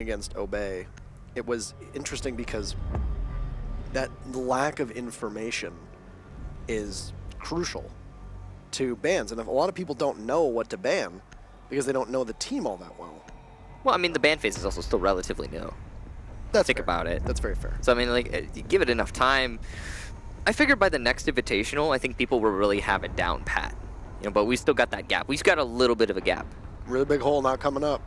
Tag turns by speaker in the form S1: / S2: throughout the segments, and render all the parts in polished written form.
S1: against Obey, it was interesting because that lack of information is crucial to bans. And if a lot of people don't know what to ban because they don't know the team all that well.
S2: Well, I mean, the ban phase is also still relatively new.
S1: That's
S2: Think
S1: fair.
S2: about it.
S1: That's very fair.
S2: So, I mean, like, you give it enough time. I figured by the next Invitational, I think people will really have it down pat. You know, but we still got that gap. We've got a little bit of a gap.
S1: Really big hole not coming up.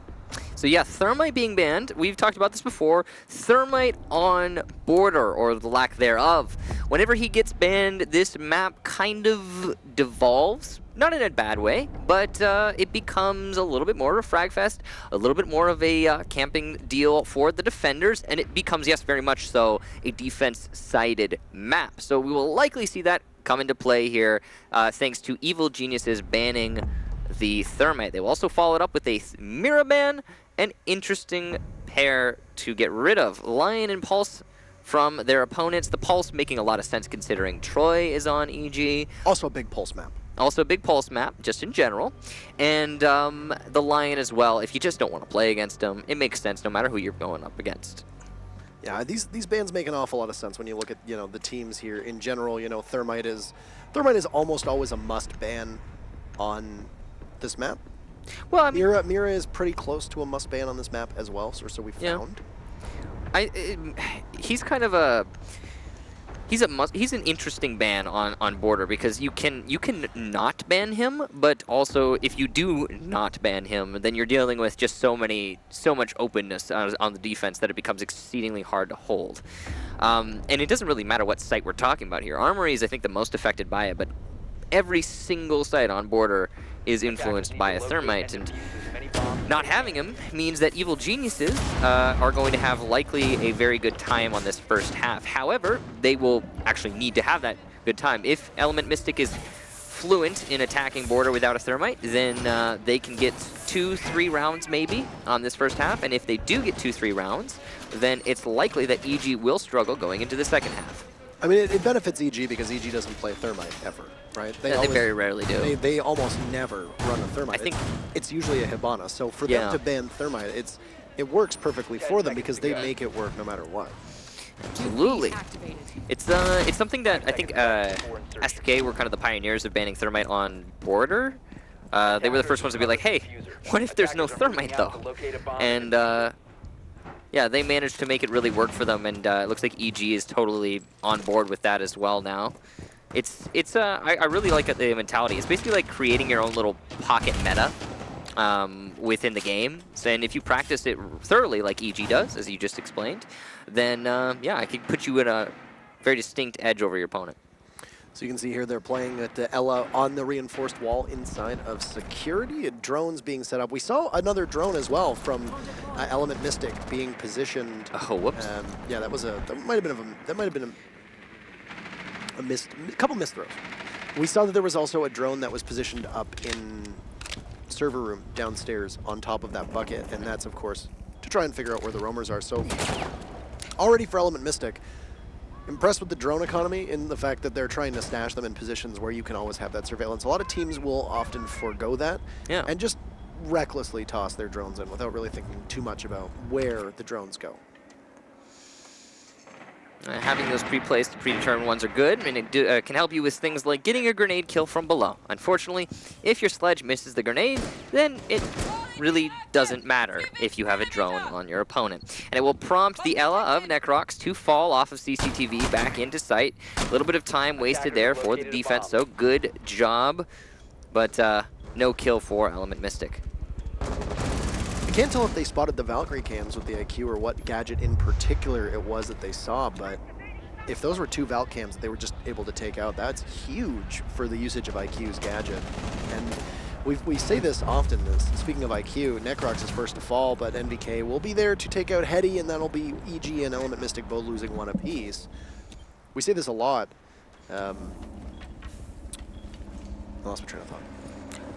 S2: So yeah, Thermite being banned, we've talked about this before. Thermite on Border, or the lack thereof. Whenever he gets banned, this map kind of devolves. Not in a bad way, but it becomes a little bit more of a frag fest, a little bit more of a camping deal for the defenders, and it becomes, yes, very much so, a defense-sided map. So we will likely see that come into play here, thanks to Evil Geniuses banning the Thermite. They will also follow it up with a Mira ban, an interesting pair to get rid of. Lion and Pulse from their opponents. The Pulse making a lot of sense considering Troy is on EG.
S1: Also a big Pulse map.
S2: Also a big Pulse map, just in general. And the Lion as well. If you just don't want to play against them, it makes sense no matter who you're going up against.
S1: Yeah, these bans make an awful lot of sense when you look at, you know, the teams here in general. You know, Thermite is almost always a must ban on this map.
S2: Well, I mean,
S1: Mira is pretty close to a must ban on this map as well, so we found.
S2: He's kind of a he's an interesting ban on Border because you can not ban him, but also if you do not ban him, then you're dealing with just so much openness on the defense that it becomes exceedingly hard to hold. And it doesn't really matter what site we're talking about here. Armory is, I think, the most affected by it, but every single site on Border is influenced by a Thermite, and not having him means that Evil Geniuses are going to have likely a very good time on this first half. However, they will actually need to have that good time. If Element Mystic is fluent in attacking Border without a Thermite, then they can get 2-3 rounds maybe on this first half, and if they do get 2-3 rounds, then it's likely that EG will struggle going into the second half.
S1: I mean, it benefits EG because EG doesn't play Thermite ever, right?
S2: They very rarely do.
S1: They almost never run a Thermite.
S2: I think
S1: it's usually a Hibana. So for them to ban Thermite, it works perfectly for them because they make it work no matter what.
S2: Absolutely. It's something that I think SK were kind of the pioneers of banning Thermite on Border. They were the first ones to be like, hey, what if there's no Thermite though? And yeah, they managed to make it really work for them, and it looks like EG is totally on board with that as well now. I really like the mentality. It's basically like creating your own little pocket meta within the game. And if you practice it thoroughly like EG does, as you just explained, then yeah, it could put you in a very distinct edge over your opponent.
S1: So you can see here they're playing at Ella on the reinforced wall inside of security. Drones being set up. We saw another drone as well from Element Mystic being positioned.
S2: Oh, whoops!
S1: Yeah, that might have been a couple missed throws. We saw that there was also a drone that was positioned up in server room downstairs on top of that bucket, and that's of course to try and figure out where the roamers are. So already for Element Mystic, impressed with the drone economy in the fact that they're trying to stash them in positions where you can always have that surveillance. A lot of teams will often forego that and just recklessly toss their drones in without really thinking too much about where the drones go.
S2: Having those pre-placed, predetermined ones are good, and it can help you with things like getting a grenade kill from below. Unfortunately, if your sledge misses the grenade, then it really doesn't matter if you have a drone on your opponent. And it will prompt the Ella of Necrox to fall off of CCTV back into sight. A little bit of time wasted there for the defense, so good job. But no kill for Element Mystic.
S1: I can't tell if they spotted the Valkyrie cams with the IQ or what gadget in particular it was that they saw, but if those were 2 Valk cams that they were just able to take out, that's huge for the usage of IQ's gadget. And we say this often, speaking of IQ, Necrox is first to fall, but NVK will be there to take out Hetty, and that'll be EG and Element Mystic both losing 1 apiece. We say this a lot. I lost my train of thought.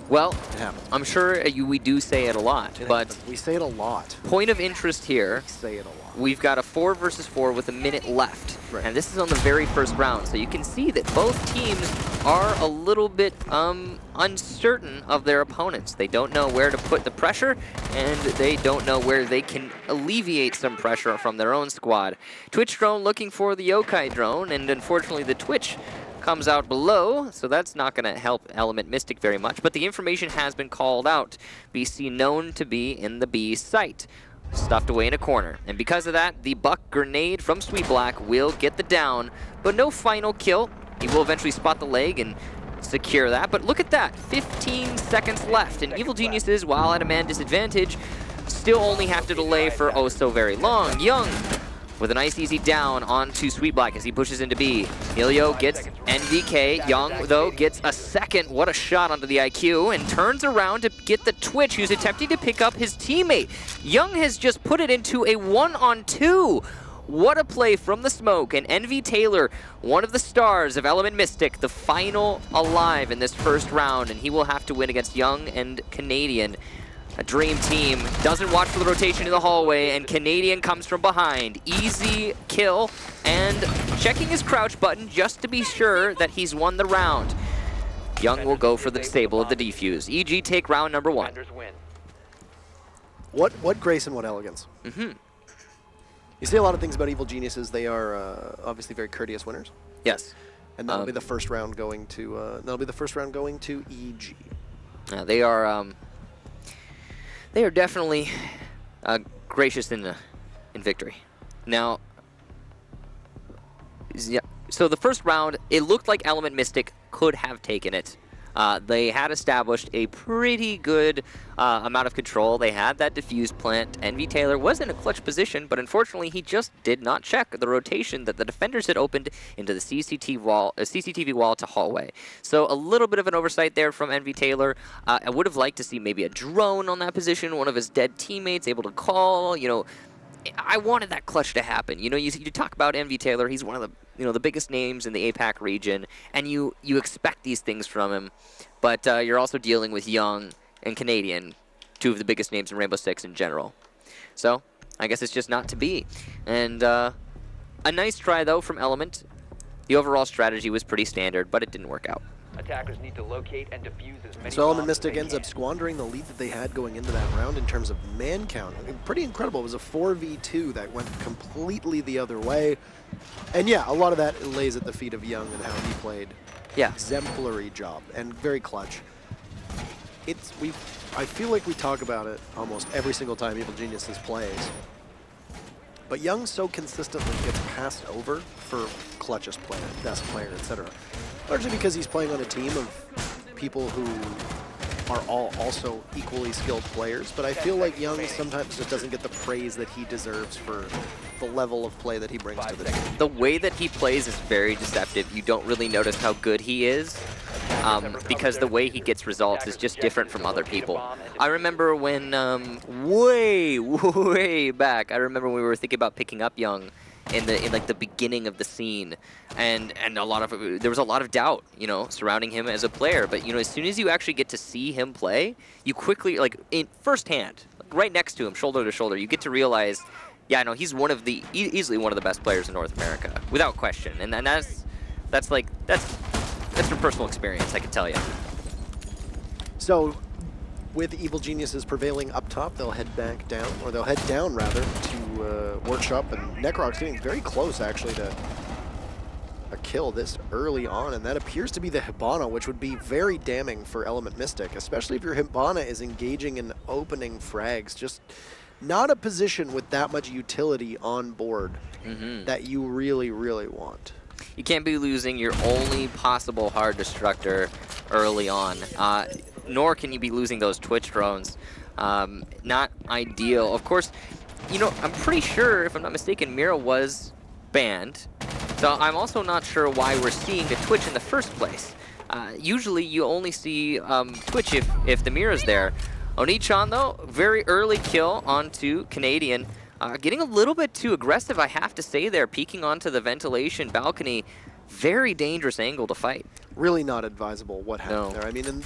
S2: Well,
S1: It happens.
S2: I'm sure we do say it a lot, but
S1: We say it a lot.
S2: point of interest here,
S1: We say it a lot.
S2: we've got a 4 versus 4 with a minute left.
S1: Right.
S2: And this is on the very first round, so you can see that both teams are a little bit uncertain of their opponents. They don't know where to put the pressure, and they don't know where they can alleviate some pressure from their own squad. Twitch drone looking for the Yokai drone, and unfortunately the Twitch comes out below, so that's not going to help Element Mystic very much. But the information has been called out. BC known to be in the B site, stuffed away in a corner. And because of that, the Buck Grenade from Sweet Black will get the down, but no final kill. He will eventually spot the leg and secure that. But look at that, 15 seconds left. And Evil Geniuses, while at a man disadvantage, still only have to delay for oh so very long. Young with a nice easy down onto Sweet Black as he pushes into B. Elio gets NVK. Young, though, gets a second. What a shot onto the IQ, and turns around to get the Twitch, who's attempting to pick up his teammate. Young has just put it into a 1-on-2. What a play from the smoke, and NV Taylor, one of the stars of Element Mystic, the final alive in this first round, and he will have to win against Young and Canadian. A dream team doesn't watch for the rotation in the hallway, and Canadian comes from behind. Easy kill, and checking his crouch button just to be sure that he's won the round. Young will go for the disable of the defuse. EG take round number 1.
S1: What grace and what elegance.
S2: Mm-hmm.
S1: You say a lot of things about Evil Geniuses. They are obviously very courteous winners.
S2: Yes.
S1: And that'll be the first round going to EG.
S2: They are definitely gracious in victory. Now, yeah. So the first round, it looked like Element Mystic could have taken it. They had established a pretty good amount of control. They had that diffuse plant. NV Taylor was in a clutch position, but unfortunately he just did not check the rotation that the defenders had opened into the CCTV wall to hallway. So a little bit of an oversight there from NV Taylor. I would have liked to see maybe a drone on that position, one of his dead teammates able to call, you know. I wanted that clutch to happen. You know, you talk about NV Taylor, he's one of the the biggest names in the APAC region, and you expect these things from him, but you're also dealing with Young and Canadian, two of the biggest names in Rainbow Six in general. So I guess it's just not to be. And a nice try though from Element. The overall strategy was pretty standard, but it didn't work out.
S3: Attackers need to locate and defuse as many
S1: So Element
S3: bombs
S1: Mystic
S3: as they
S1: ends up
S3: can.
S1: squandering the lead that they had going into that round in terms of man count. I mean, pretty incredible. It was a 4v2 that went completely the other way. And yeah, a lot of that lays at the feet of Young and how he played.
S2: Yeah.
S1: Exemplary job and very clutch. I feel like we talk about it almost every single time Evil Geniuses plays. But Young so consistently gets passed over for clutchest player, best player, etc. Largely because he's playing on a team of people who are all also equally skilled players. But I feel like Young sometimes just doesn't get the praise that he deserves for the level of play that he brings to the team.
S2: The way that he plays is very deceptive. You don't really notice how good he is because the way he gets results is just different from other people. I remember when way back, I remember when we were thinking about picking up Young in like the beginning of the scene, and there was a lot of doubt, you know, surrounding him as a player. But you know, as soon as you actually get to see him play, you quickly, like in firsthand, like right next to him, shoulder to shoulder, you get to realize, yeah, no, he's easily one of the best players in North America, without question. And that's from personal experience, I can tell you.
S1: So, with Evil Geniuses prevailing up top, they'll head back down, or they'll head down rather, to Workshop, and Necroc's getting very close actually to a kill this early on, and that appears to be the Hibana, which would be very damning for Element Mystic, especially if your Hibana is engaging in opening frags. Just not a position with that much utility on board that you really, really want.
S2: You can't be losing your only possible hard destructor early on, nor can you be losing those Twitch drones. Not ideal. Of course, you know, I'm pretty sure, if I'm not mistaken, Mira was banned. So I'm also not sure why we're seeing the Twitch in the first place. Usually you only see Twitch if the Mira's there. Oni-chan, though, very early kill onto Canadian. Getting a little bit too aggressive, I have to say there, peeking onto the ventilation balcony. Very dangerous angle to fight.
S1: Really not advisable what happened there. I mean, and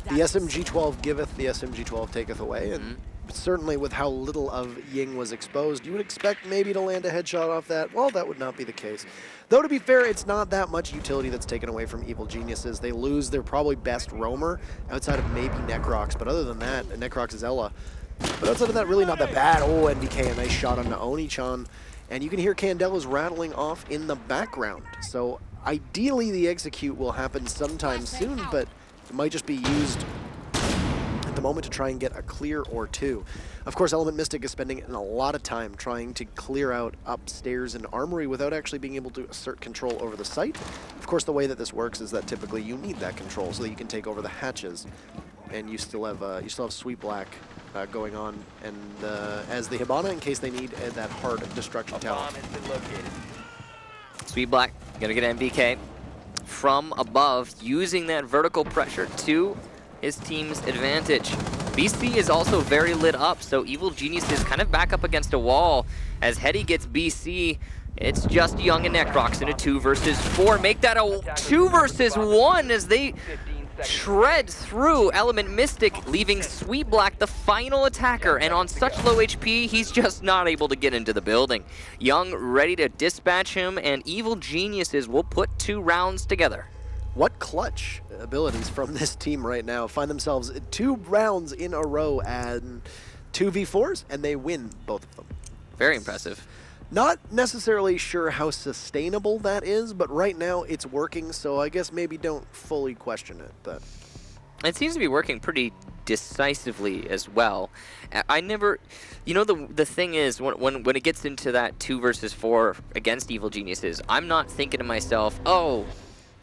S1: The SMG-12 giveth, the SMG-12 taketh away, and certainly with how little of Ying was exposed, you would expect maybe to land a headshot off that. Well, that would not be the case. Though, to be fair, it's not that much utility that's taken away from Evil Geniuses. They lose their probably best roamer outside of maybe Necrox, but other than that, Necrox is Ella. But outside of that, really not that bad. Oh, NBK, a nice shot on Naoni-chan. And you can hear Candela's rattling off in the background. So ideally, the execute will happen sometime soon, but it might just be used at the moment to try and get a clear or two. Of course, Element Mystic is spending a lot of time trying to clear out upstairs in Armory without actually being able to assert control over the site. Of course, the way that this works is that typically you need that control so that you can take over the hatches, and you still have Sweet Black going on, and as the Hibana in case they need that hard destruction tower.
S3: Bomb has been located.
S2: Sweet Black gonna get MBK from above, using that vertical pressure to his team's advantage. BC is also very lit up, so Evil Genius is kind of back up against a wall. As Hetty gets BC, it's just Young and Necrox in a 2 versus 4. Make that a 2 versus 1 as they shred through Element Mystic, leaving Sweet Black the final attacker, and on such low HP, he's just not able to get into the building. Young ready to dispatch him, and Evil Geniuses will put 2 rounds together.
S1: What clutch abilities from this team right now. Find themselves 2 rounds in a row and 2v4s, and they win both of them.
S2: Very impressive.
S1: Not necessarily sure how sustainable that is, but right now it's working, so I guess maybe don't fully question it. But
S2: it seems to be working pretty decisively as well. I never, you know, the thing is, when it gets into that 2 versus 4 against Evil Geniuses, I'm not thinking to myself, oh,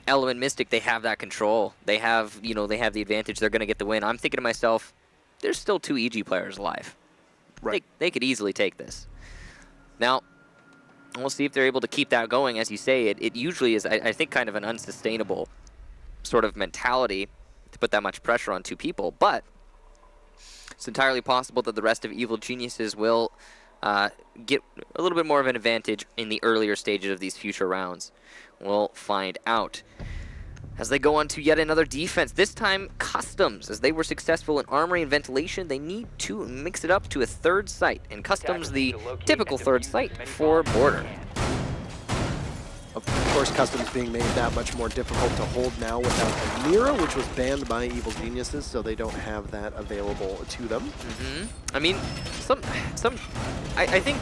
S2: Element Mystic, they have that control. They have, you know, they have the advantage. They're going to get the win. I'm thinking to myself, there's still 2 EG players alive.
S1: right.
S2: They could easily take this. Now, we'll see if they're able to keep that going. As you say, it usually is, I think, kind of an unsustainable sort of mentality to put that much pressure on 2 people. But it's entirely possible that the rest of Evil Geniuses will get a little bit more of an advantage in the earlier stages of these future rounds. We'll find out. As they go on to yet another defense, this time Customs. As they were successful in Armory and Ventilation, they need to mix it up to a 3rd site. And Customs, the typical 3rd site for Border.
S1: Of course, Customs being made that much more difficult to hold now without a Mira, which was banned by Evil Geniuses, so they don't have that available to them.
S2: I mean, I think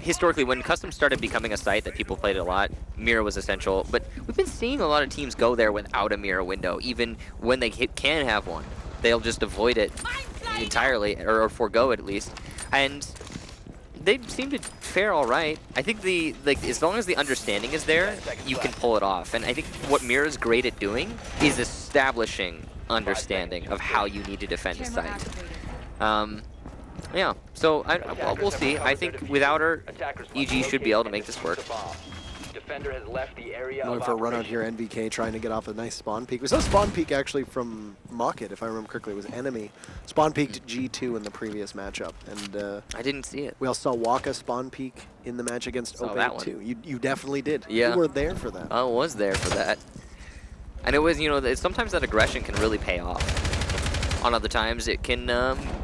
S2: historically, when Custom started becoming a site that people played a lot, Mira was essential. But we've been seeing a lot of teams go there without a Mira window, even when they can have one. They'll just avoid it entirely, or forego it at least. And they seem to fare all right. I think as long as the understanding is there, you can pull it off. And I think what Mira's great at doing is establishing understanding of how you need to defend a site. Yeah, so we'll see. I think without her, EG should be able to make this work.
S3: Defender has left the area.
S1: Going for a run out here, NVK trying to get off a nice spawn peek. We saw spawn peek actually from Mocket, if I remember correctly. It was enemy. Spawn peeked G2 in the previous matchup. And
S2: I didn't see it.
S1: we also saw Waka spawn peek in the match against Obey too. You definitely did.
S2: Yeah.
S1: You were there for that.
S2: I was there for that. And it was, you know, sometimes that aggression can really pay off. On other times, it can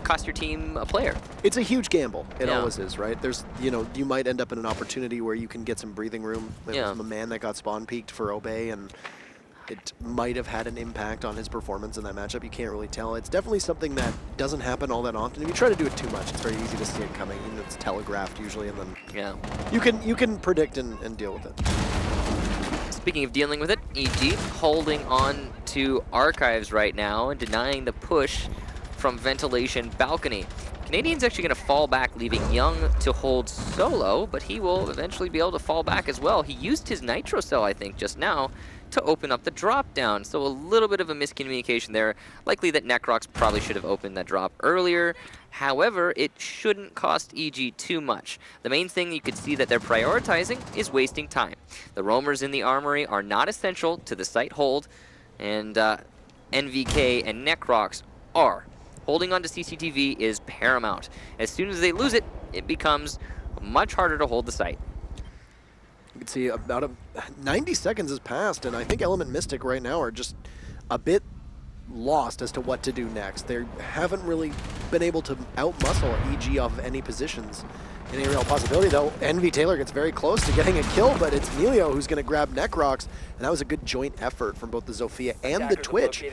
S2: cost your team a player.
S1: It's a huge gamble. It
S2: Yeah.
S1: always is, right? There's, you know, you might end up in an opportunity where you can get some breathing room. There
S2: Yeah.
S1: was a man that got spawn peeked for Obey, and it might have had an impact on his performance in that matchup. You can't really tell. It's definitely something that doesn't happen all that often. If you try to do it too much, it's very easy to see it coming. You know, it's telegraphed usually, and then
S2: Yeah.
S1: you can predict and deal with it.
S2: Speaking of dealing with it, EG holding on to Archives right now and denying the push from Ventilation Balcony. Canadian's actually going to fall back, leaving Young to hold solo, but he will eventually be able to fall back as well. He used his Nitro Cell, I think, just now to open up the drop down, so a little bit of a miscommunication there. Likely that Necrox probably should have opened that drop earlier. However, it shouldn't cost EG too much. The main thing you could see that they're prioritizing is wasting time. The roamers in the armory are not essential to the site hold, and NVK and Necrox are. Holding on to CCTV is paramount. As soon as they lose it, it becomes much harder to hold the site.
S1: You can see about 90 seconds has passed, and I think Element Mystic right now are just a bit lost as to what to do next. They haven't really been able to outmuscle EG off of any positions. Any real possibility, though, Envy Taylor gets very close to getting a kill, but it's Nelio who's going to grab Necrox, and that was a good joint effort from both the Zofia and the Twitch.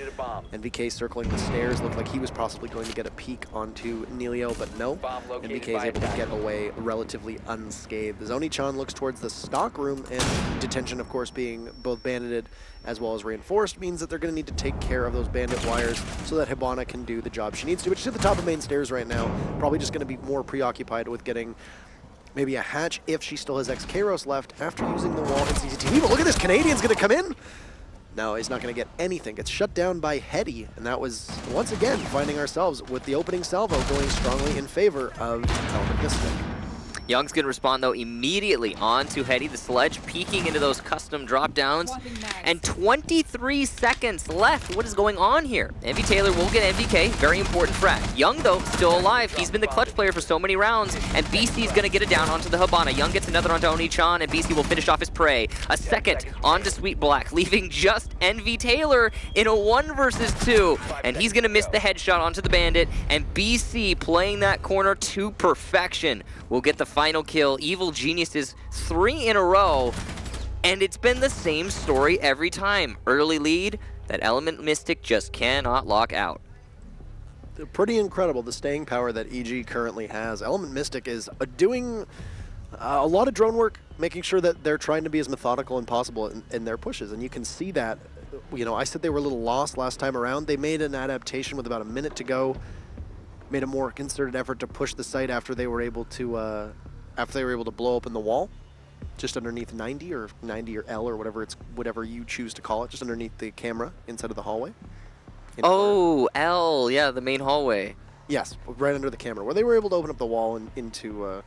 S1: NVK circling the stairs, looked like he was possibly going to get a peek onto Nelio, but no. NVK is able to get away relatively unscathed. Zoni-chan looks towards the stock room, and detention, of course, being both bandited as well as reinforced, means that they're going to need to take care of those bandit wires so that Hibana can do the job she needs to. But she's at the top of main stairs right now, probably just going to be more preoccupied with getting maybe a hatch if she still has X-Kairos left after using the wall in CCTV. But look at this, Canadian's going to come in. No, he's not going to get anything. Gets shut down by Hetty, and that was, once again, finding ourselves with the opening salvo going strongly in favor of Element Mystic.
S2: Young's going to respond, though, immediately onto Hetty, the sledge, peeking into those custom drop-downs. And 23 seconds left. What is going on here? Envy Taylor will get NVK. Very important frag. Young, though, still alive. He's been the clutch player for so many rounds. And BC is going to get it down onto the Hibana. Young gets another onto Oni-chan, and BC will finish off his prey. A second onto Sweet Black, leaving just Envy Taylor in a 1 versus 2. And he's going to miss the headshot onto the Bandit. And BC playing that corner to perfection will get the final kill. Evil Geniuses 3 in a row, and it's been the same story every time. Early lead that Element Mystic just cannot lock out.
S1: Pretty incredible, the staying power that EG currently has. Element Mystic is doing a lot of drone work, making sure that they're trying to be as methodical as possible in their pushes, and you can see that. You know, I said they were a little lost last time around. They made an adaptation with about a minute to go, made a more concerted effort to push the site after they were able to blow open the wall, just underneath 90 or L or whatever you choose to call it, just underneath the camera inside of the hallway.
S2: Oh, L, yeah, the main hallway.
S1: Yes, right under the camera, where they were able to open up the wall and into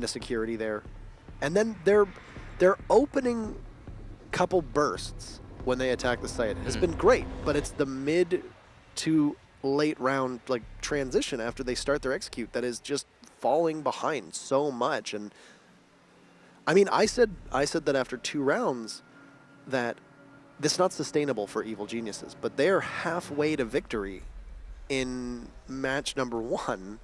S1: security there, and then their opening couple bursts when they attack the site has been great, but it's the mid to late round like transition after they start their execute that is just falling behind so much. And I mean, I said that after 2 rounds that this is not sustainable for Evil Geniuses, but they are halfway to victory in match number 1,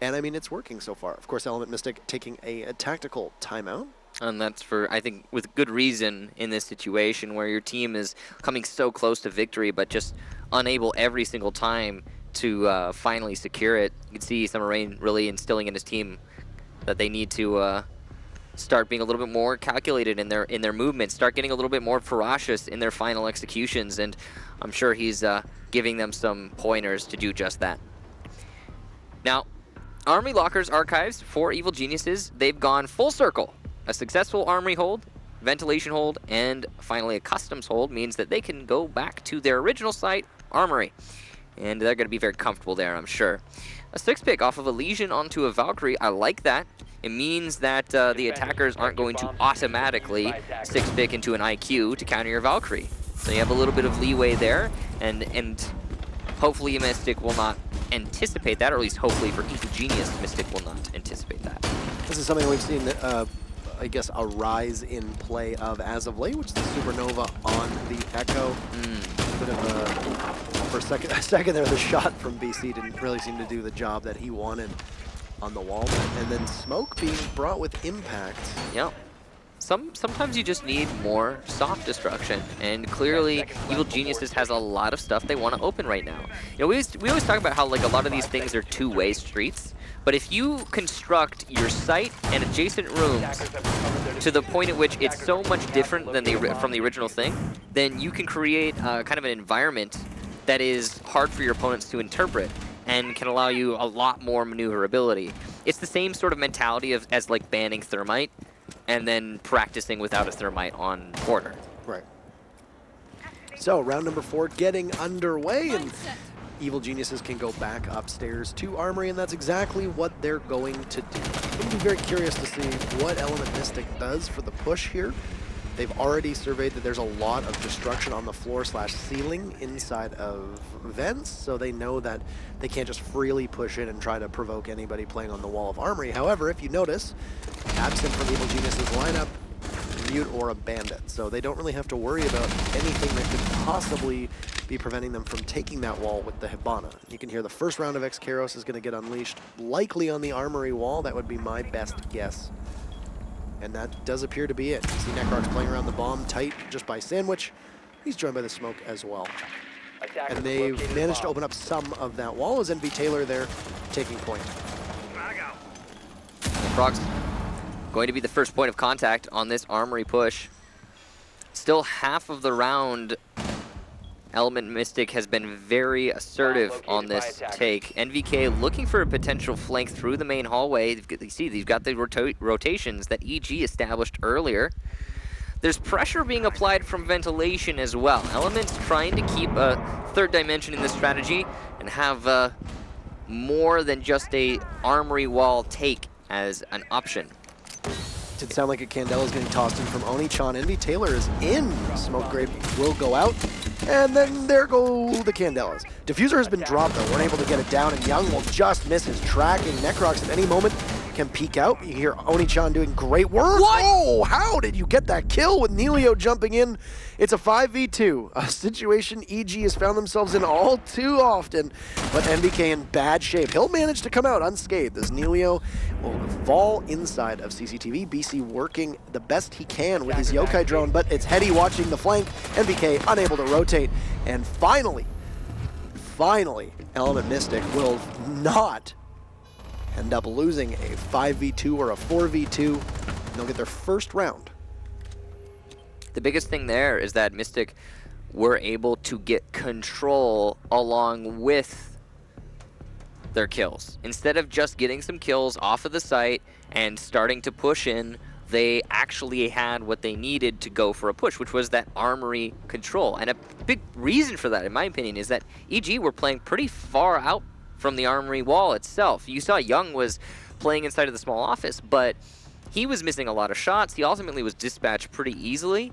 S1: and I mean, it's working so far. Of course, Element Mystic taking a tactical timeout. And
S2: that's for, I think, with good reason in this situation where your team is coming so close to victory, but just unable every single time to finally secure it. You can see Summer Rain really instilling in his team that they need to start being a little bit more calculated in their movements, start getting a little bit more ferocious in their final executions, and I'm sure he's giving them some pointers to do just that. Now, Armory Locker's archives for Evil Geniuses, they've gone full circle. A successful Armory hold, ventilation hold, and finally a customs hold means that they can go back to their original site, Armory. And they're going to be very comfortable there, I'm sure. A 6-pick off of a Legion onto a Valkyrie, I like that. It means that the attackers aren't going to automatically 6-pick into an IQ to counter your Valkyrie. So you have a little bit of leeway there, and hopefully Mystic will not anticipate that, or at least hopefully for Evil Genius, Mystic will not anticipate that. This is something we've seen, I guess, a rise in play of as of late, which is the Supernova on the Echo. Bit of for a second there, the shot from BC didn't really seem to do the job that he wanted on the wall. And then smoke being brought with impact. Yeah. Sometimes you just need more soft destruction, and clearly Evil Geniuses has a lot of stuff they want to open right now. You know, we always talk about how like a lot of these things are two-way streets, but if you construct your site and adjacent rooms to the point at which it's so much different than from the original thing, then you can create kind of an environment that is hard for your opponents to interpret and can allow you a lot more maneuverability. It's the same sort of mentality as like banning Thermite and then practicing without a Thermite on border. Right. So round number 4 getting underway, and Evil Geniuses can go back upstairs to Armory, and that's exactly what they're going to do. I'm going to be very curious to see what Element Mystic does for the push here. They've already surveyed that there's a lot of destruction on the floor/ceiling inside of vents, so they know that they can't just freely push in and try to provoke anybody playing on the wall of Armory. However, if you notice, absent from Evil Genius's lineup,
S1: mute or a bandit. So they don't really have to worry about anything that could possibly be preventing them from taking that wall with the Hibana. You can hear the first round of X-Karos is going to get unleashed, likely on the armory wall. That would be my best guess. And that does appear to be it. You see Necrox playing around the bomb tight just by Sandwich. He's joined by the smoke as well.
S3: Attackers
S1: And they've
S3: located
S1: managed to
S3: bomb.
S1: open up some of that wall as NV Taylor there taking point.
S2: Necrox going to be the first point of contact on this armory push. Still half of the round, Element Mystic has been very assertive on this take. NVK looking for a potential flank through the main hallway. You see, they've got the rotations that EG established earlier. There's pressure being applied from ventilation as well. Element's trying to keep a third dimension in this strategy and have more than just a armory wall take as an option.
S1: Did sound like a Candela is getting tossed in from Oni-chan. NV Taylor is in. Smoke Grade will go out. And then there go the Candelas. Diffuser has been dropped though. Weren't able to get it down, and Young will just miss his tracking. Necrox at any moment can peek out. You hear Oni-chan doing great work.
S2: What?
S1: Oh, how did you get that kill with Nelio jumping in? It's a 5v2, a situation EG has found themselves in all too often, but NBK in bad shape. He'll manage to come out unscathed as Nelio will fall inside of CCTV. BC working the best he can with his yokai drone, but it's Hetty watching the flank. NBK unable to rotate, and finally, Element Mystic will not end up losing a 5v2 or a 4v2, and they'll get their first round.
S2: The biggest thing there is that Mystic were able to get control along with their kills. Instead of just getting some kills off of the site and starting to push in, they actually had what they needed to go for a push, which was that armory control. And a big reason for that, in my opinion, is that EG were playing pretty far out from the armory wall itself. You saw Young was playing inside of the small office, but he was missing a lot of shots. He ultimately was dispatched pretty easily.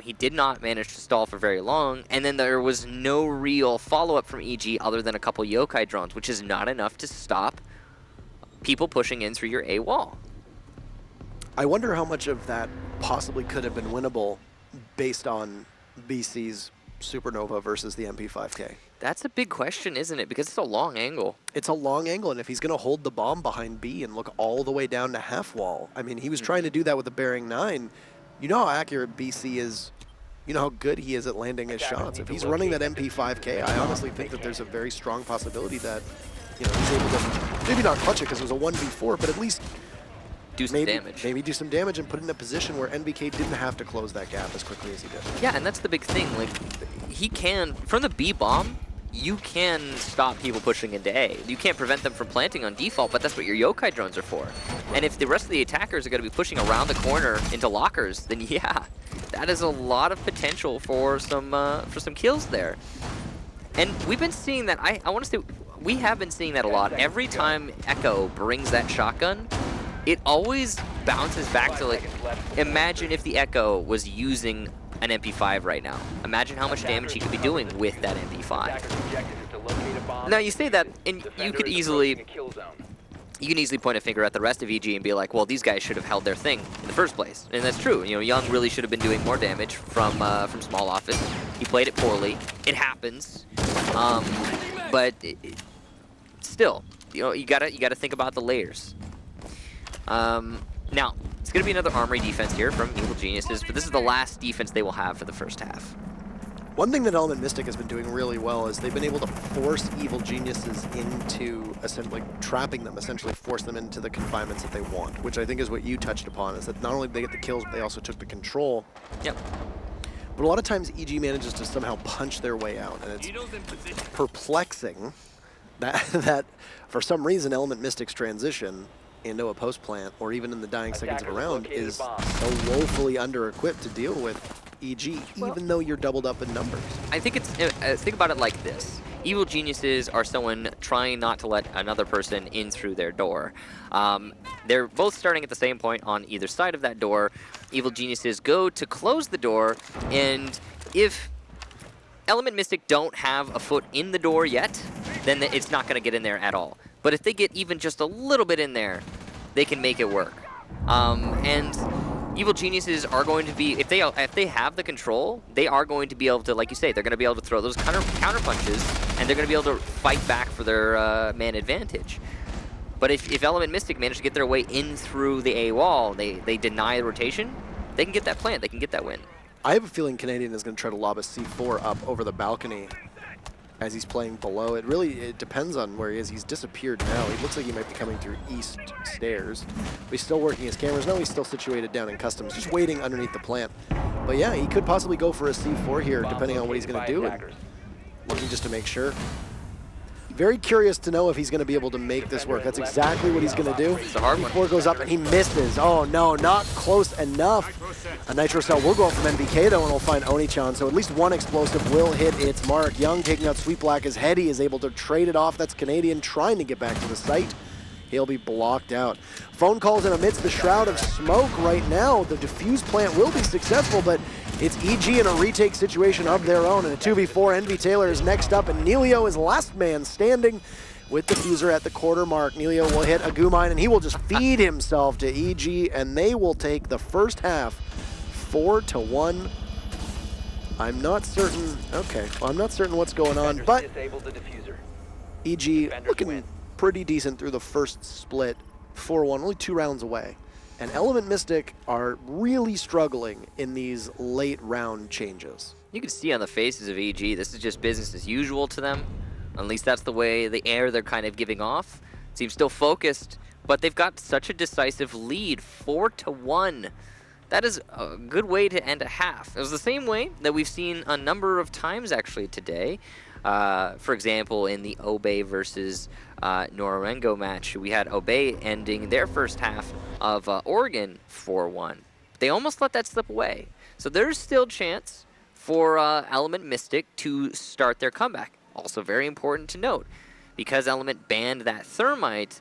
S2: He did not manage to stall for very long, and then there was no real follow-up from EG other than a couple yokai drones, which is not enough to stop people pushing in through your A wall.
S1: I wonder how much of that possibly could have been winnable based on BC's Supernova versus the MP5K.
S2: That's a big question, isn't it? Because it's a long angle.
S1: It's a long angle, and if he's going to hold the bomb behind B and look all the way down to half wall, I mean, he was trying to do that with the Bearing 9. You know how accurate BC is. You know how good he is at landing his shots. If he's running that MP5K, I honestly think that there's a very strong possibility that, you know, he's able to maybe not clutch it because it was a 1v4, but at least
S2: Do some damage.
S1: Maybe do some damage and put it in a position where NBK didn't have to close that gap as quickly as he did.
S2: Yeah, and that's the big thing. Like, he can, from the B bomb, you can stop people pushing into A. You can't prevent them from planting on default, but that's what your yokai drones are for. And if the rest of the attackers are going to be pushing around the corner into lockers, then yeah, that is a lot of potential for some kills there. And we've been seeing that. I want to say we have been seeing that a lot. Every time Echo brings that shotgun, it always bounces back to, like, imagine if the Echo was using an MP5 right now. Imagine how much damage he could be doing with that MP5. Now you say that, and you can easily point a finger at the rest of EG and be like, well, these guys should have held their thing in the first place, and that's true. You know, Young really should have been doing more damage from small office. He played it poorly. It happens, but still, you know, you gotta think about the layers. Now, it's going to be another armory defense here from Evil Geniuses, but this is the last defense they will have for the first half.
S1: One thing that Element Mystic has been doing really well is they've been able to force Evil Geniuses into essentially trapping them, essentially force them into the confinements that they want, which I think is what you touched upon, is that not only did they get the kills, but they also took the control.
S2: Yep.
S1: But a lot of times EG manages to somehow punch their way out, and it's perplexing that for some reason Element Mystic's transition into a post plant, or even in the dying seconds of a round, is so woefully under-equipped to deal with EG, even though you're doubled up in numbers.
S2: I think it's, think about it like this. Evil Geniuses are someone trying not to let another person in through their door. They're both starting at the same point on either side of that door. Evil Geniuses go to close the door, and if Element Mystic don't have a foot in the door yet, then it's not going to get in there at all. But if they get even just a little bit in there, they can make it work. And Evil Geniuses are going to be, if they have the control, they are going to be able to, like you say, they're going to be able to throw those counter punches, and they're going to be able to fight back for their man advantage. But if Element Mystic manage to get their way in through the A wall, they deny the rotation, they can get that plant, they can get that win.
S1: I have a feeling Canadian is going to try to lob a C4 up over the balcony as he's playing below. It depends on where he is. He's disappeared now. He looks like he might be coming through east stairs. But he's still working his cameras. No, he's still situated down in customs, just waiting underneath the plant. But yeah, he could possibly go for a C4 here, depending on what he's going to do. And looking just to make sure. Very curious to know if he's going to be able to make this work. That's exactly what he's going to do.
S2: It's a hard one.
S1: C4 goes up and he misses. Oh no, not close enough. A Nitro Cell will go up from NBK though, and we'll find Oni-chan. So at least one explosive will hit its mark. Young taking out Sweet Black as Hetty is able to trade it off. That's Canadian trying to get back to the site. He'll be blocked out. Phone calls in amidst the shroud of smoke right now. The defuse plant will be successful, but it's EG in a retake situation of their own. And a 2v4, Envy Taylor is next up, and Nelio is last man standing with Diffuser at the quarter mark. Nelio will hit a goo mine, and he will just feed himself to EG, and they will take the first half 4-1. I'm not certain. Okay, well, I'm not certain what's going on, but EG looking pretty decent through the first split. 4-1, only 2 rounds away. And Element Mystic are really struggling in these late round changes.
S2: You can see on the faces of EG, this is just business as usual to them. At least that's the way, the air they're kind of giving off. Seems still focused, but they've got such a decisive lead, 4-1. That is a good way to end a half. It was the same way that we've seen a number of times actually today. For example, in the Obey versus Norengo match, we had Obey ending their first half of Oregon 4-1. They almost let that slip away. So there's still chance for Element Mystic to start their comeback. Also very important to note, because Element banned that Thermite,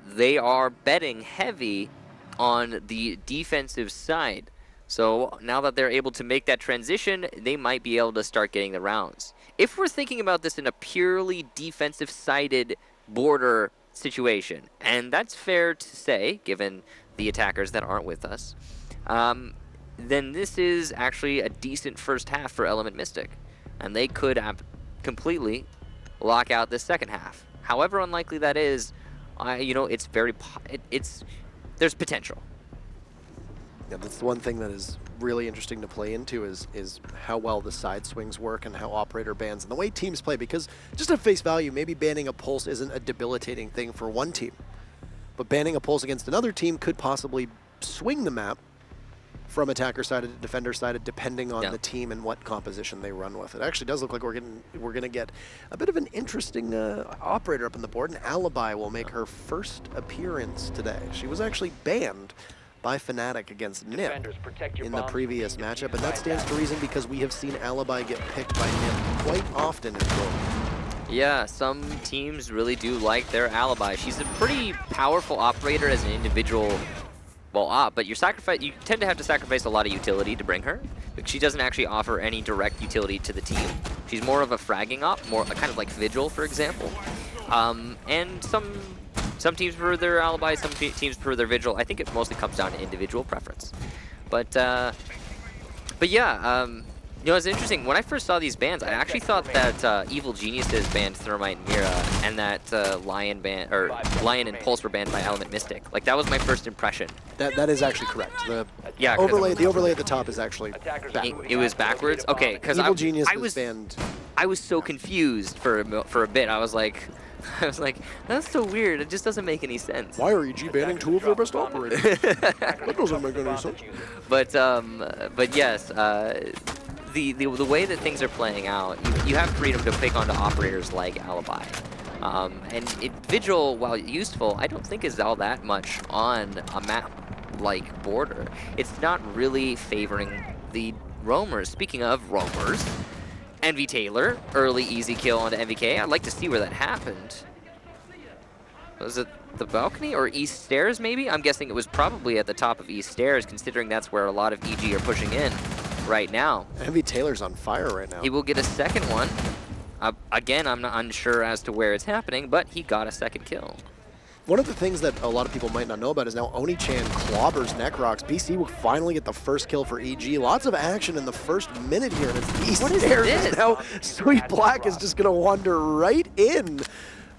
S2: they are betting heavy on the defensive side. So now that they're able to make that transition, they might be able to start getting the rounds. If we're thinking about this in a purely defensive-sided border situation, and that's fair to say, given the attackers that aren't with us, then this is actually a decent first half for Element Mystic, and they could completely lock out this second half. However unlikely that is, you know, it's very, there's potential.
S1: Yeah, that's the one thing that is really interesting to play into is how well the side swings work and how operator bans and the way teams play, because just at face value, maybe banning a pulse isn't a debilitating thing for one team, but banning a pulse against another team could possibly swing the map from attacker side to defender side, depending on the team and what composition they run with. It actually does look like we're going to get a bit of an interesting operator up on the board, and Alibi will make her first appearance today. She was actually banned by Fnatic against NIP in the previous matchup, and that stands to reason because we have seen Alibi get picked by NIP quite often in Pro.
S2: Yeah, some teams really do like their Alibi. She's a pretty powerful operator as an individual, well, but you tend to have to sacrifice a lot of utility to bring her, because she doesn't actually offer any direct utility to the team. She's more of a fragging op, more kind of like Vigil, for example. And some teams prefer their Alibi, some teams prefer their Vigil. I think it mostly comes down to individual preference. But yeah, you know, it's interesting. When I first saw these bans, I actually thought that Evil Geniuses banned Thermite and Mira, and that Lion and Pulse were banned by Element Mystic. Like, that was my first impression.
S1: That is actually correct. The overlay at the top is actually backwards.
S2: It was backwards? Okay, because
S1: Evil Genius was banned.
S2: I was so confused for a bit. I was like, that's so weird. It just doesn't make any sense.
S1: Why are EG banning 2 of their best operators? That doesn't make any sense.
S2: But yes, the way that things are playing out, you have freedom to pick onto operators like Alibi. And Vigil, while useful, I don't think is all that much on a map like Border. It's not really favoring the roamers. Speaking of roamers, Envy Taylor, early easy kill onto MVK. I'd like to see where that happened. Was it the balcony or East Stairs, maybe? I'm guessing it was probably at the top of East Stairs, considering that's where a lot of EG are pushing in right now.
S1: Envy Taylor's on fire right now.
S2: He will get a second one. Again, I'm not unsure as to where it's happening, but he got a second kill.
S1: One of the things that a lot of people might not know about is now Oni-chan clobbers Necrox. BC will finally get the first kill for EG. Lots of action in the first minute here, and it's East
S2: What is
S1: Stairs.
S2: this?
S1: Now Sweet Black is just going to wander right in.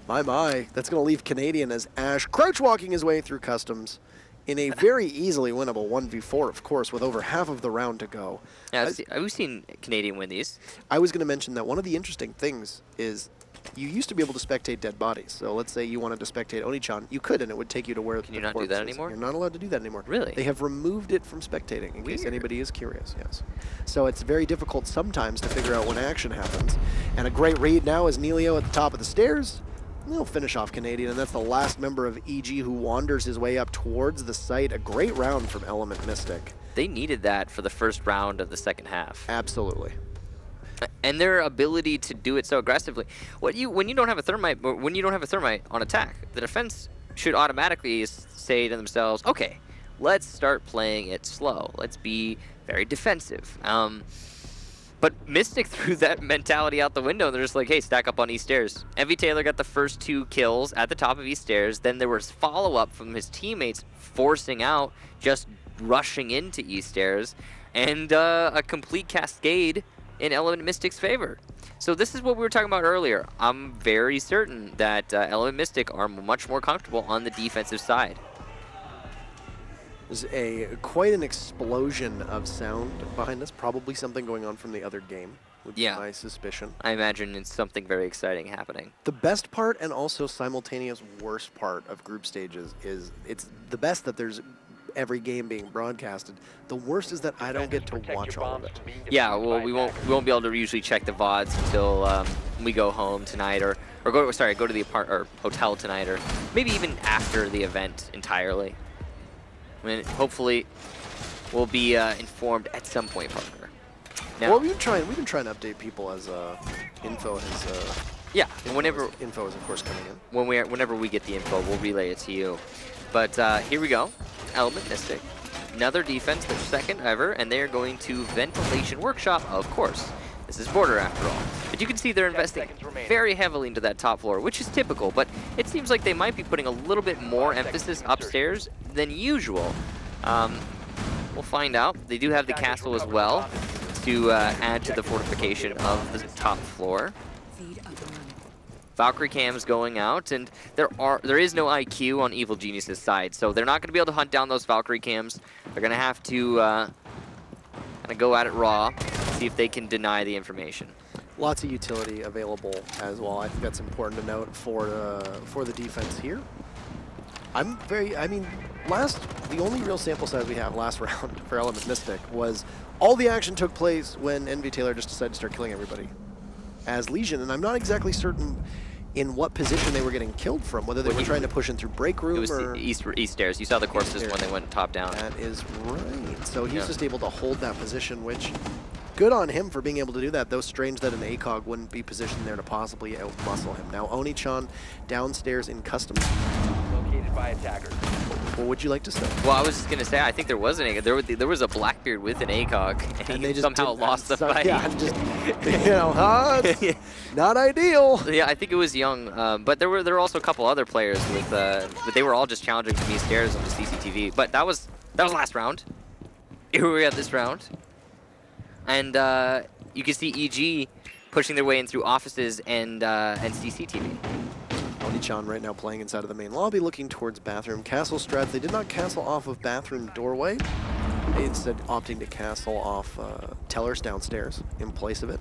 S1: My, that's going to leave Canadian as Ash crouch walking his way through customs in a very easily winnable 1v4, of course, with over half of the round to go.
S2: Yeah, we've seen Canadian win these.
S1: I was going to mention that one of the interesting things is you used to be able to spectate dead bodies. So let's say you wanted to spectate Oni-chan, you could, and it would take you to where
S2: Can you not do that anymore?
S1: You're not allowed to do that anymore.
S2: Really?
S1: They have removed it from spectating, in case
S2: Weird.
S1: anybody is curious, yes. So it's very difficult sometimes to figure out when action happens. And a great read now is Neilio at the top of the stairs. He'll finish off Canadian, and that's the last member of EG who wanders his way up towards the site. A great round from Element Mystic.
S2: They needed that for the first round of the second half.
S1: Absolutely.
S2: And their ability to do it so aggressively. When you don't have a thermite, on attack, the defense should automatically say to themselves, okay, let's start playing it slow. Let's be very defensive. But Mystic threw that mentality out the window. They're just like, hey, stack up on East Stairs. Envy Taylor got the first 2 kills at the top of East Stairs. Then there was follow-up from his teammates forcing out, just rushing into East Stairs, and a complete cascade in Element Mystic's favor. So this is what we were talking about earlier. I'm very certain that Element Mystic are much more comfortable on the defensive side.
S1: There's quite an explosion of sound behind us. Probably something going on from the other game, would be my suspicion.
S2: I imagine it's something very exciting happening.
S1: The best part and also simultaneous worst part of group stages is it's the best that there's every game being broadcasted. The worst is that I don't get to watch all of it.
S2: Yeah, well, we won't be able to usually check the VODs until we go home tonight, or go to the hotel tonight, or maybe even after the event entirely. I mean, hopefully, we'll be informed at some point, Parker. Now,
S1: Well, we've been trying to update people as info has.
S2: yeah, whenever
S1: Info is of course coming in.
S2: whenever we get the info, we'll relay it to you. But here we go, Element Mystic, another defense, their second ever, and they are going to Ventilation Workshop, of course. This is Border after all. But you can see they're investing very heavily into that top floor, which is typical, but it seems like they might be putting a little bit more emphasis upstairs than usual. We'll find out. They do have the castle as well to add to the fortification of the top floor. Valkyrie cams going out, and there is no IQ on Evil Genius's side, so they're not going to be able to hunt down those Valkyrie cams. They're going to have to kind of go at it raw, see if they can deny the information.
S1: Lots of utility available as well. I think that's important to note for the defense here. I mean, the only real sample size we have last round for Element Mystic was all the action took place when Envy Taylor just decided to start killing everybody as Legion, and I'm not exactly certain in what position they were getting killed from, whether they were trying to push in through break room
S2: or... It was East Stairs. You saw the corpses when they went top down.
S1: That is right. So he's just able to hold that position, which, good on him for being able to do that, though strange that an ACOG wouldn't be positioned there to possibly outmuscle him. Now Oni-chan downstairs in customs.
S3: Located by attackers.
S1: What would you like to say?
S2: Well, I was just going to say, I think there was there was a Blackbeard with an ACOG, and
S1: they
S2: he
S1: just
S2: somehow lost the fight.
S1: Yeah, just, it's not ideal.
S2: Yeah, I think it was Young, but there were also a couple other players with, but they were all just challenging from East Stairs on the CCTV. But that was last round. Here we are this round, and you can see EG pushing their way in through offices and CCTV.
S1: Oni-chan right now playing inside of the main lobby, looking towards bathroom. Castle strats, they did not castle off of bathroom doorway. They instead opting to castle off tellers downstairs in place of it.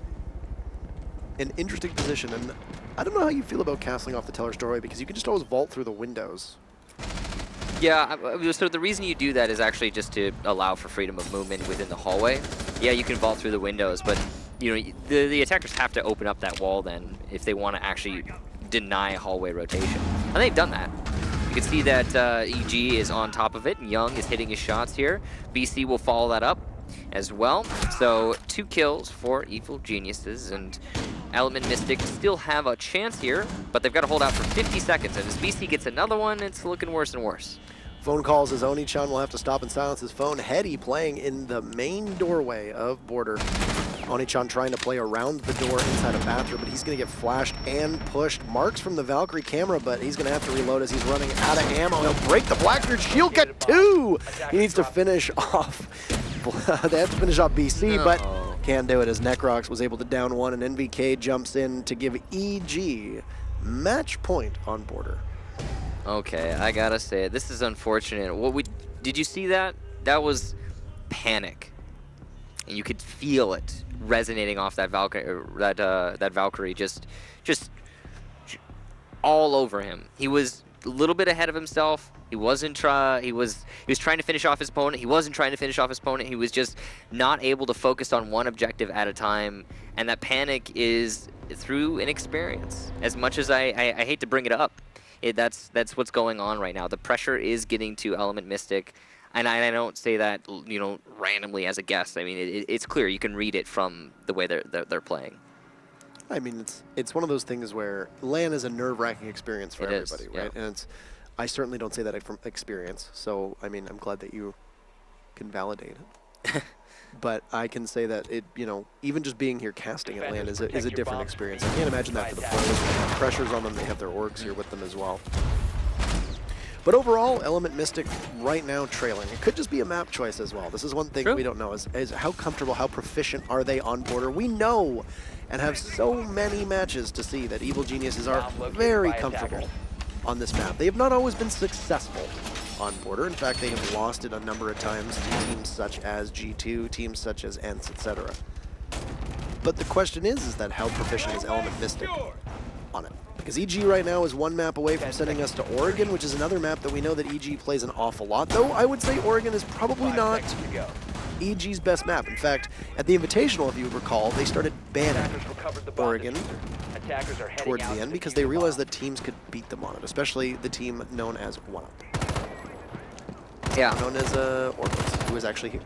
S1: An interesting position, and I don't know how you feel about castling off the teller's doorway because you can just always vault through the windows.
S2: Yeah, so the reason you do that is actually just to allow for freedom of movement within the hallway. Yeah, you can vault through the windows, but you know the attackers have to open up that wall then if they want to actually deny hallway rotation. And they've done that. You can see that EG is on top of it, and Young is hitting his shots here. BC will follow that up as well. So 2 kills for Evil Geniuses, and Element Mystic still have a chance here, but they've got to hold out for 50 seconds. And as BC gets another one, it's looking worse and worse.
S1: Phone calls as Oni-chan will have to stop and silence his phone. Hetty playing in the main doorway of Border. Onichan trying to play around the door inside a bathroom, but he's going to get flashed and pushed. Marks from the Valkyrie camera, but he's going to have to reload as he's running out of ammo. He'll break the Blackbeard shield, get 2! He needs to finish off. They have to finish off BC, but can't do it as Necrox was able to down 1, and NVK jumps in to give EG match point on Border.
S2: Okay, I gotta say, this is unfortunate. Did you see that? That was panic, and you could feel it resonating off that Valkyrie. That Valkyrie just all over him. He was a little bit ahead of himself. He wasn't he was trying to finish off his opponent. He wasn't trying to finish off his opponent. He was just not able to focus on one objective at a time, and that panic is through inexperience. As much as I hate to bring it up, that's what's going on right now. The pressure is getting to Element Mystic, and I don't say that, you know, randomly as a guess. I mean, it's clear. You can read it from the way they're playing.
S1: I mean, it's one of those things where LAN is a nerve-wracking experience for everybody, right?
S2: Yeah.
S1: And I certainly don't say that from experience. So, I mean, I'm glad that you can validate it. But I can say that it, you know, even just being here casting at LAN is a different experience. I can't imagine that for the players. They have pressures on them. They have their orgs here with them as well. But overall, Element Mystic right now trailing. It could just be a map choice as well. This is one thing we don't know is how comfortable, how proficient are they on Border. We know and have so many matches to see that Evil Geniuses are very comfortable on this map. They have not always been successful on Border. In fact, they have lost it a number of times to teams such as G2, teams such as ENCE, etc. But the question is that how proficient is Element Mystic on it? Because EG right now is one map away from sending us to Oregon, which is another map that we know that EG plays an awful lot. Though I would say Oregon is probably not EG's best map. In fact, at the Invitational, if you recall, they started banning Oregon towards the end because they realized that teams could beat them on it, especially the team known as 1UP.
S2: Yeah.
S1: Known as Orbis, who is actually here.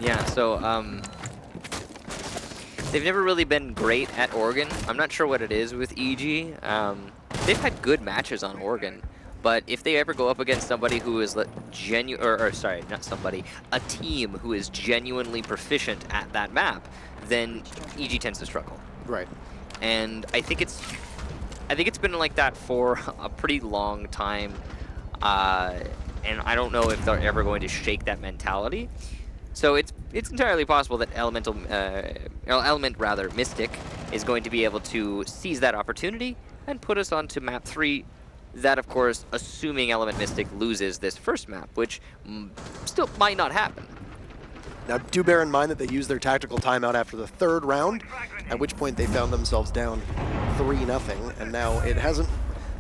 S2: Yeah, so they've never really been great at Oregon. I'm not sure what it is with EG. They've had good matches on Oregon, but if they ever go up against somebody who is sorry, not somebody, a team who is genuinely proficient at that map, then EG tends to struggle.
S1: Right.
S2: And I think it's been like that for a pretty long time, and I don't know if they're ever going to shake that mentality. So it's entirely possible that Mystic is going to be able to seize that opportunity and put us onto map 3. That, of course, assuming Element Mystic loses this first map, which still might not happen.
S1: Now, do bear in mind that they used their tactical timeout after the 3rd round, at which point they found themselves down 3-0, and now it hasn't.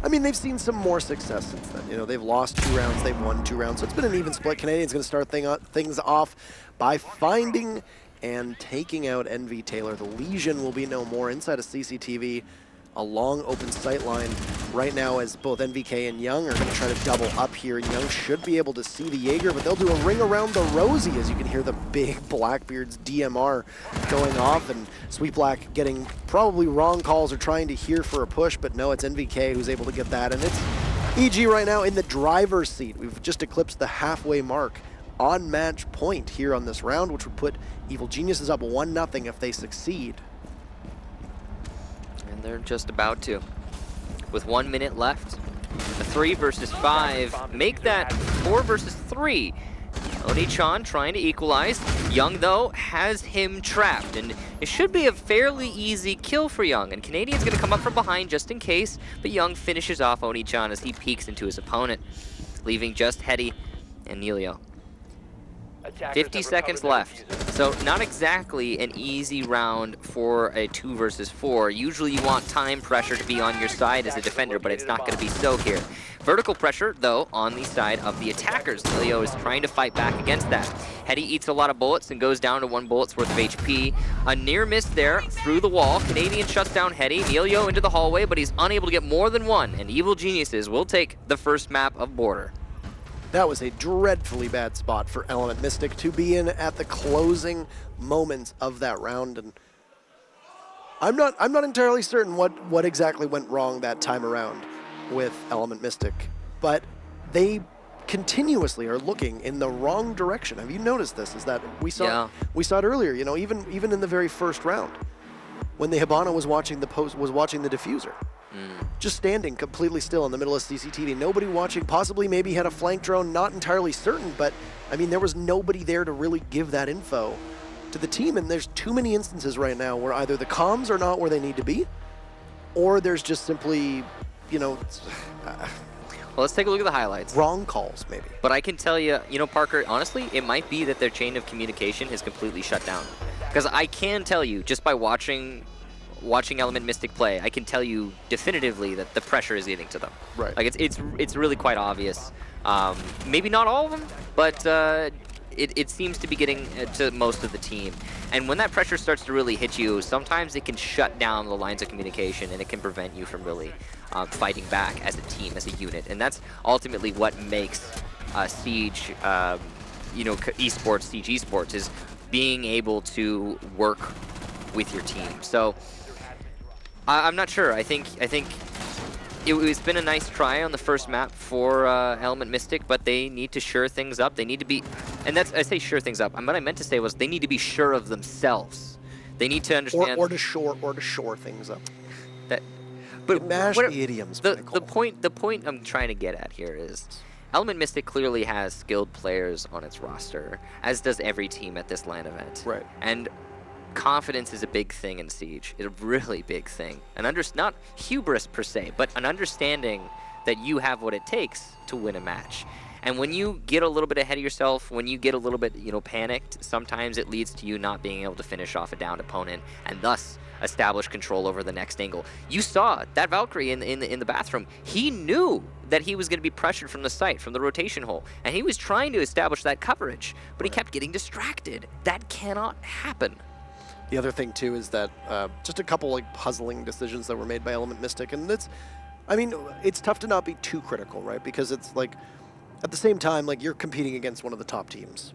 S1: I mean, they've seen some more success since then. You know, they've lost 2 rounds, they've won 2 rounds, so it's been an even split. Canadian's going to start things off by finding and taking out NV Taylor. The Legion will be no more inside of CCTV. A long open sight line right now as both NVK and Young are going to try to double up here. And Young should be able to see the Jaeger, but they'll do a ring around the Rosie as you can hear the big Blackbeard's DMR going off, and Sweet Black getting probably wrong calls or trying to hear for a push, but no, it's NVK who's able to get that. And it's EG right now in the driver's seat. We've just eclipsed the halfway mark on match point here on this round, which would put Evil Geniuses up 1-0 if they succeed.
S2: And they're just about to. With 1 minute left, a 3 versus 5, make that 4 versus 3. Oni-chan trying to equalize. Young, though, has him trapped, and it should be a fairly easy kill for Young. And Canadian's going to come up from behind just in case, but Young finishes off Oni-chan as he peeks into his opponent, leaving just Hetty and Nelio. 50 seconds left. So not exactly an easy round for a 2 versus 4. Usually you want time pressure to be on your side as a defender, but it's not going to be so here. Vertical pressure, though, on the side of the attackers. Nelio is trying to fight back against that. Hetty eats a lot of bullets and goes down to 1 bullet's worth of HP. A near miss there through the wall. Canadian shuts down Hetty. Nelio into the hallway, but he's unable to get more than 1, and Evil Geniuses will take the first map of Border.
S1: That was a dreadfully bad spot for Element Mystic to be in at the closing moments of that round, and I'm not entirely certain what exactly went wrong that time around with Element Mystic, but they continuously are looking in the wrong direction. Have you noticed this? Is that we saw it earlier, you know, even in the very first round when the Hibana was watching the diffuser. Just standing completely still in the middle of CCTV, nobody watching, possibly maybe had a flank drone, not entirely certain, but I mean, there was nobody there to really give that info to the team, and there's too many instances right now where either the comms are not where they need to be, or there's just simply, you know,
S2: Well, let's take a look at the highlights.
S1: wrong calls maybe.
S2: But I can tell you, you know, Parker, honestly, it might be that their chain of communication has completely shut down. Because I can tell you, just by watching Element Mystic play, I can tell you definitively that the pressure is getting to them.
S1: Right.
S2: Like it's really quite obvious. Maybe not all of them, but it seems to be getting to most of the team. And when that pressure starts to really hit you, sometimes it can shut down the lines of communication, and it can prevent you from really fighting back as a team, as a unit. And that's ultimately what makes Siege, you know, esports, Siege esports, is being able to work with your team. So I'm not sure. I think it's been a nice try on the first map for Element Mystic, but they need to shore things up. They need to be, and that's, I say shore things up. And what I meant to say was they need to be sure of themselves. They need to understand,
S1: or to shore things up.
S2: That, but
S1: Mash the idioms.
S2: The point I'm trying to get at here is, Element Mystic clearly has skilled players on its roster, as does every team at this LAN event.
S1: Right.
S2: And confidence is a big thing in Siege. It's a really big thing. Not hubris per se, but an understanding that you have what it takes to win a match. And when you get a little bit ahead of yourself, when you get a little bit, you know, panicked, sometimes it leads to you not being able to finish off a downed opponent and thus establish control over the next angle. You saw that Valkyrie in the bathroom. He knew that he was going to be pressured from the site, from the rotation hole, and he was trying to establish that coverage, but he kept getting distracted. That cannot happen.
S1: The other thing too is that just a couple like puzzling decisions that were made by Element Mystic, and I mean, it's tough to not be too critical, right? Because it's like, at the same time, like you're competing against one of the top teams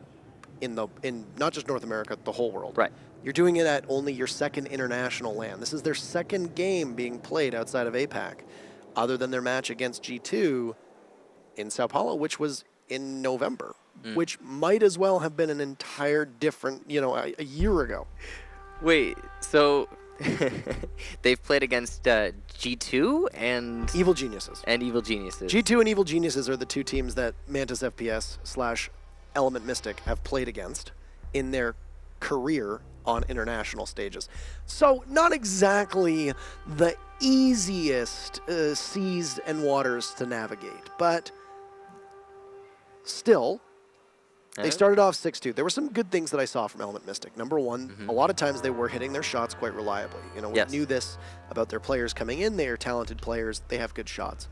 S1: in not just North America, the whole world.
S2: Right.
S1: You're doing it at only your second international LAN. This is their second game being played outside of APAC, other than their match against G2 in Sao Paulo, which was in November, which might as well have been an entire different, you know, a year ago.
S2: Wait, so they've played against G2 and
S1: Evil Geniuses.
S2: G2
S1: and Evil Geniuses are the two teams that Mantis FPS / Element Mystic have played against in their career on international stages. So not exactly the easiest seas and waters to navigate, but still, they started off 6-2. There were some good things that I saw from Element Mystic. Number one, a lot of times they were hitting their shots quite reliably. You know, we knew this about their players coming in. They are talented players. They have good shots.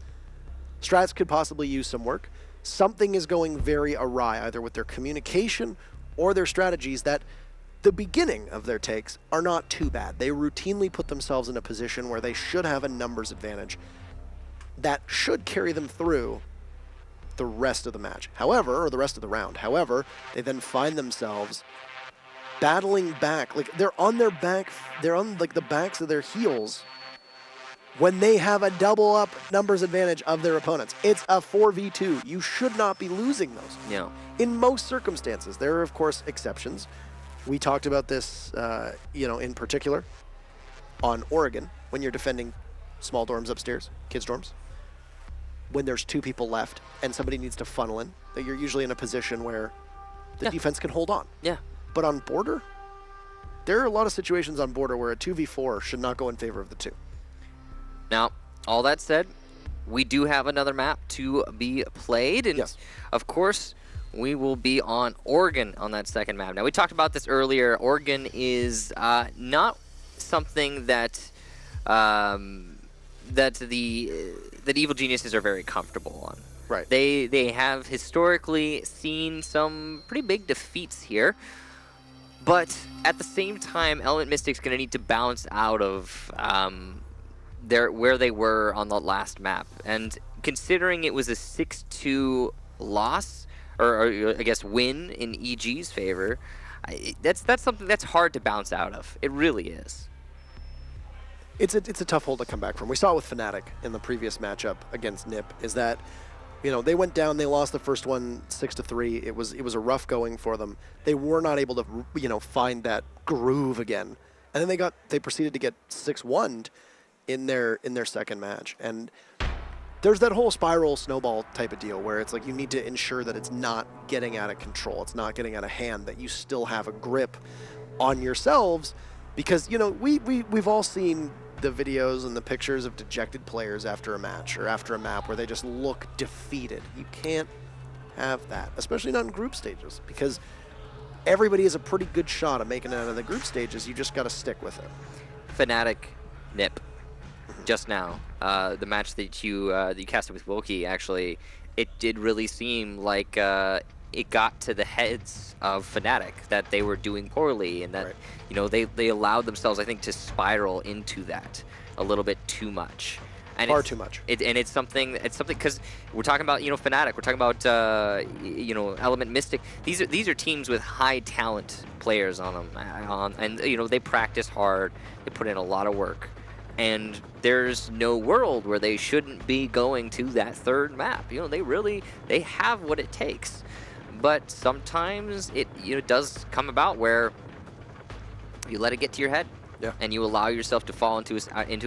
S1: Strats could possibly use some work. Something is going very awry, either with their communication or their strategies, that the beginning of their takes are not too bad. They routinely put themselves in a position where they should have a numbers advantage that should carry them through the rest of the match. However, or the rest of the round. However, they then find themselves battling back. Like they're on their back, they're on like the backs of their heels when they have a double up numbers advantage of their opponents. It's a 4v2. You should not be losing those.
S2: Yeah.
S1: In most circumstances. There are, of course, exceptions. We talked about this, you know, in particular on Oregon, when you're defending small dorms upstairs, kids' dorms. When there's two people left and somebody needs to funnel in, that you're usually in a position where the defense can hold on.
S2: Yeah.
S1: But on border, there are a lot of situations on border where a 2v4 should not go in favor of the two.
S2: Now, all that said, we do have another map to be played, and of course, we will be on Oregon on that second map. Now, we talked about this earlier. Oregon is not something that that Evil Geniuses are very comfortable on.
S1: Right.
S2: They have historically seen some pretty big defeats here, but at the same time, Element Mystic's going to need to bounce out of where they were on the last map. And considering it was a 6-2 loss, or I guess win in EG's favor, that's something that's hard to bounce out of. It really is.
S1: It's a tough hole to come back from. We saw it with Fnatic in the previous matchup against NIP, is that You know, they went down. They lost the first one 6-3. It was a rough going for them. They were not able to, you know, find that groove again. And then they proceeded to get 6-1 in their second match. And there's that whole spiral snowball type of deal where it's like you need to ensure that it's not getting out of control. It's not getting out of hand, that you still have a grip on yourselves, because, you know, we've all seen the videos and the pictures of dejected players after a match or after a map where they just look defeated. You can't have that, especially not in group stages, because everybody has a pretty good shot at making it out of the group stages. You just got to stick with it.
S2: Fnatic, Nip, just now, the match that you casted with Wilkie, actually, it did really seem like it got to the heads of Fnatic that they were doing poorly, and that
S1: Right.
S2: you know they allowed themselves, I think, to spiral into that a little bit too much. And
S1: Far too much.
S2: It's something because we're talking about, you know, Fnatic, we're talking about you know, Element Mystic. These are teams with high talent players on them, and you know, they practice hard, they put in a lot of work, and there's no world where they shouldn't be going to that third map. You know, they have what it takes. But sometimes it, you know, does come about where you let it get to your head,
S1: Yeah.
S2: and you allow yourself to fall into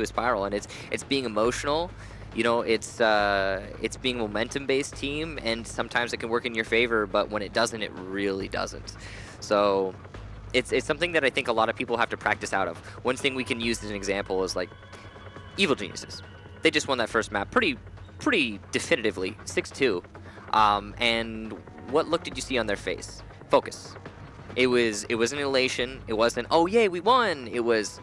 S2: a spiral. And it's being emotional, you know, it's being a momentum-based team, and sometimes it can work in your favor, but when it doesn't, it really doesn't. So it's something that I think a lot of people have to practice out of. One thing we can use as an example is like Evil Geniuses. They just won that first map pretty definitively, 6-2, and what look did you see on their face? Focus. It was an elation. It wasn't, oh yay, we won. It was,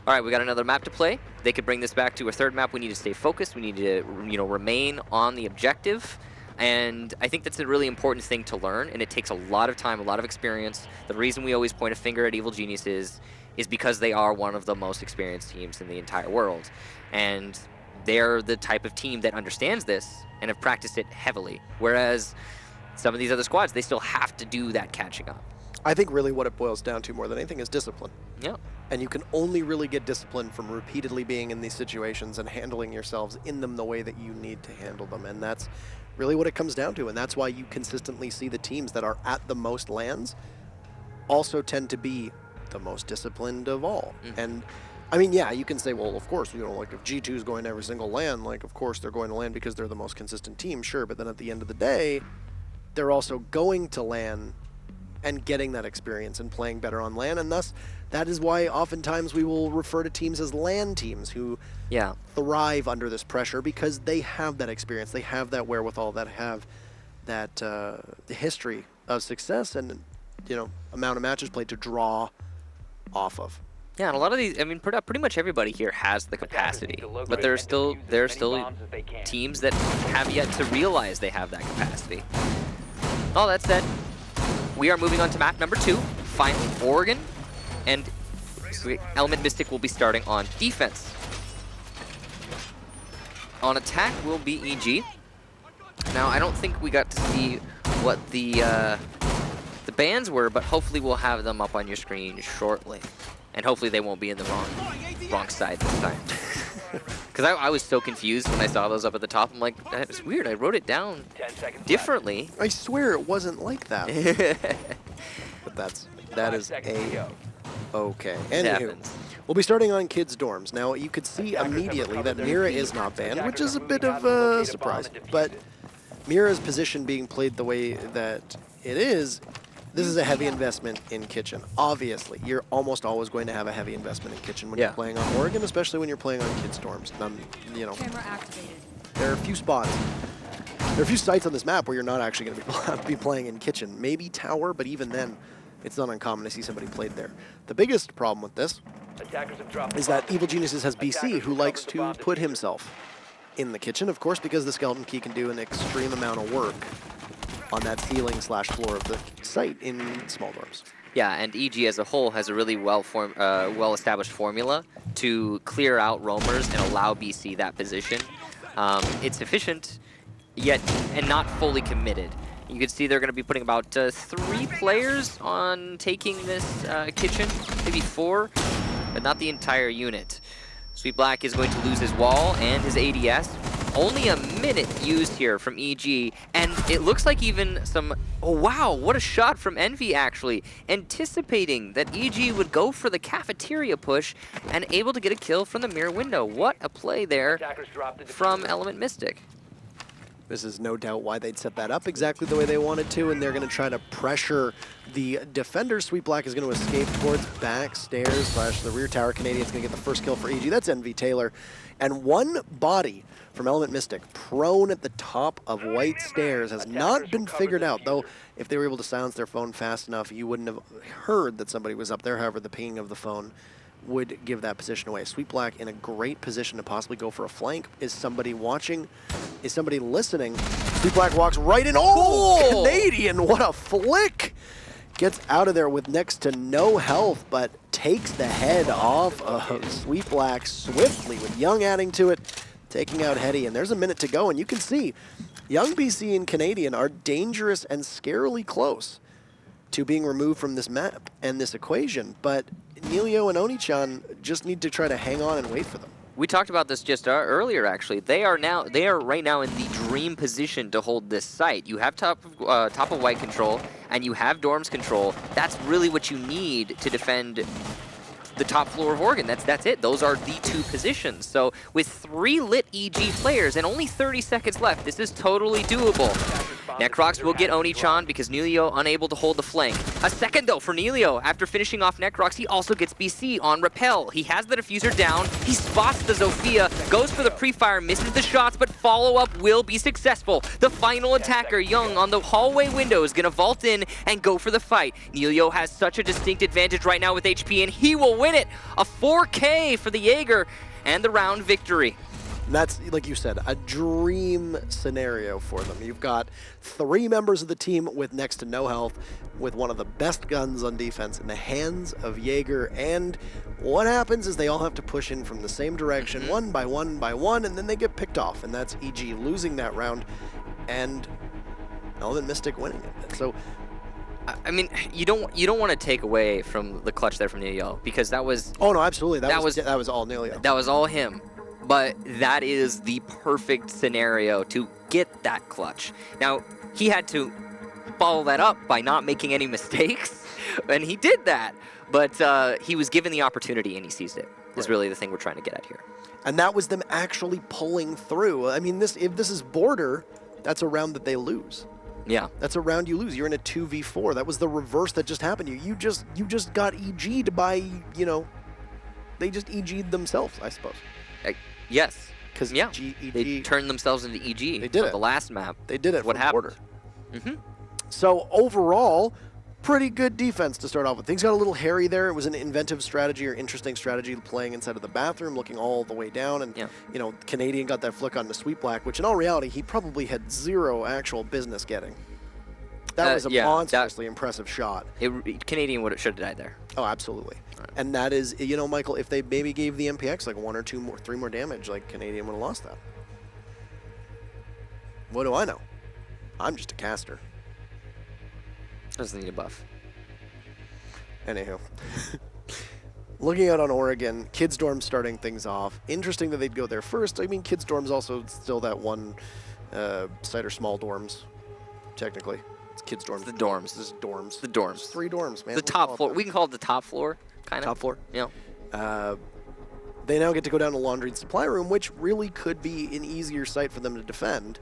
S2: all right, we got another map to play. They could bring this back to a third map. We need to stay focused. We need to, you know, remain on the objective. And I think that's a really important thing to learn, and it takes a lot of time, a lot of experience. The reason we always point a finger at Evil Geniuses is because they are one of the most experienced teams in the entire world. And they're the type of team that understands this and have practiced it heavily. Whereas some of these other squads, they still have to do that catching up.
S1: I think really what it boils down to more than anything is discipline.
S2: Yeah.
S1: And you can only really get discipline from repeatedly being in these situations and handling yourselves in them the way that you need to handle them. And that's really what it comes down to. And that's why you consistently see the teams that are at the most lands also tend to be the most disciplined of all. And I mean, yeah, you can say, well, of course, you know, like if G2 is going to every single LAN, like of course they're going to LAN because they're the most consistent team, sure. But then at the end of the day, they're also going to LAN and getting that experience and playing better on LAN, and thus that is why oftentimes we will refer to teams as LAN teams who thrive under this pressure, because they have that experience, they have that wherewithal, that have that history of success and, you know, amount of matches played to draw off of.
S2: Yeah, and a lot of these, I mean, pretty much everybody here has the capacity, but there are still teams that have yet to realize they have that capacity. All that said, we are moving on to map number 2, finally, Oregon, and Element Mystic will be starting on defense. On attack will be EG. Now, I don't think we got to see what the bans were, but hopefully we'll have them up on your screen shortly. And hopefully they won't be in the wrong side this time. Because I was so confused when I saw those up at the top. I'm like, that's weird. I wrote it down differently.
S1: I swear it wasn't like that. But that is okay. Anywho, we'll be starting on kids' dorms. Now, you could see immediately that Mira is not banned, which is a bit of a surprise. But Mira's position being played the way that it is, this is a heavy investment in kitchen. Obviously, you're almost always going to have a heavy investment in kitchen when you're playing on Oregon, especially when you're playing on kids' dorms. You know, there are a few spots. There are a few sites on this map where you're not actually going to be playing in kitchen. Maybe tower, but even then, it's not uncommon to see somebody played there. The biggest problem with this is that Evil Geniuses has BC, who likes to put himself in the kitchen, of course, because the Skeleton Key can do an extreme amount of work on that ceiling/floor of the site in small dorms.
S2: Yeah, and EG as a whole has a really well-established formula to clear out roamers and allow BC that position. It's efficient, yet and not fully committed. You can see they're going to be putting about 3 players on taking this kitchen, maybe 4, but not the entire unit. Sweet Black is going to lose his wall and his ADS. Only a minute used here from EG, and it looks like even some... Oh, wow, what a shot from Envy, actually. Anticipating that EG would go for the cafeteria push and able to get a kill from the mirror window. What a play there
S3: Attackers dropped the
S2: from
S3: diffuser.
S2: Element Mystic.
S1: This is no doubt why they'd set that up exactly the way they wanted to, and they're going to try to pressure the defender. Sweet Black is going to escape towards back stairs / the rear tower. Canadian's going to get the first kill for EG. That's Envy Taylor. And one body from Element Mystic prone at the top of White Stairs has not been figured out, though if they were able to silence their phone fast enough, you wouldn't have heard that somebody was up there. However, the pinging of the phone would give that position away. Sweet Black in a great position to possibly go for a flank. Is somebody watching? Is somebody listening? Sweet Black walks right in. Oh,
S2: Cool.
S1: Canadian, what a flick! Gets out of there with next to no health, but takes the head off of Sweet Black swiftly with Young adding to it, taking out Hetty. And there's a minute to go, and you can see Young, BC, and Canadian are dangerous and scarily close to being removed from this map and this equation, but Neilio and Oni-chan just need to try to hang on and wait for them.
S2: We talked about this just earlier, actually. They are right now in the dream position to hold this site. You have top of white control, and you have dorms control. That's really what you need to defend the top floor of Oregon. That's it. Those are the two positions. So with 3 lit EG players and only 30 seconds left, this is totally doable. Necrox will get Oni-chan because Neilio unable to hold the flank. A second, though, for Neilio. After finishing off Necrox, he also gets BC on Repel. He has the diffuser down. He spots the Zofia, goes for the pre-fire, misses the shots, but follow-up will be successful. The final attacker, Young, on the hallway window is going to vault in and go for the fight. Neilio has such a distinct advantage right now with HP, and he will win it. A 4K for the Jaeger and the round victory.
S1: And that's, like you said, a dream scenario for them. You've got 3 members of the team with next to no health, with one of the best guns on defense in the hands of Jaeger, and what happens is they all have to push in from the same direction, one by one by one, and then they get picked off, and that's EG losing that round, and Element Mystic winning it. So,
S2: I mean, you don't want to take away from the clutch there from Neilio, because that was...
S1: oh no, absolutely, that was all Neilio.
S2: That was all him. But that is the perfect scenario to get that clutch. Now, he had to follow that up by not making any mistakes, and he did that. But he was given the opportunity, and he seized it, is really the thing we're trying to get at here.
S1: And that was them actually pulling through. I mean, if this is Border, that's a round that they lose.
S2: Yeah.
S1: That's a round you lose. You're in a 2v4. That was the reverse that just happened to you. You just got EG'd by, you know, they just EG'd themselves, I suppose.
S2: Yes.
S1: Because
S2: yeah, they turned themselves into EG.
S1: They did it.
S2: The last map.
S1: They did it.
S2: What happened?
S1: Border. So overall, pretty good defense to start off with. Things got a little hairy there. It was an inventive strategy or interesting strategy, playing inside of the bathroom, looking all the way down, and you know, Canadian got that flick on the Sweet Black, which in all reality he probably had 0 actual business getting. That was a monstrously impressive shot.
S2: Canadian should have died there.
S1: Oh, absolutely. And that is, you know, Michael, if they maybe gave the MPX like 1 or 2 more, 3 more damage, like Canadian would have lost that. What do I know? I'm just a caster.
S2: Doesn't need a buff.
S1: Anywho. Looking out on Oregon, Kids Dorm starting things off. Interesting that they'd go there first. I mean, Kids Dorm's also still that one site or small dorms, technically. It's Kids Dorms.
S2: The dorms.
S1: This is dorms.
S2: The dorms.
S1: There's 3 dorms, man.
S2: The top floor. We can call it the top floor, kind of.
S1: Top floor.
S2: Yeah.
S1: They now get to go down to Laundry and Supply Room, which really could be an easier site for them to defend.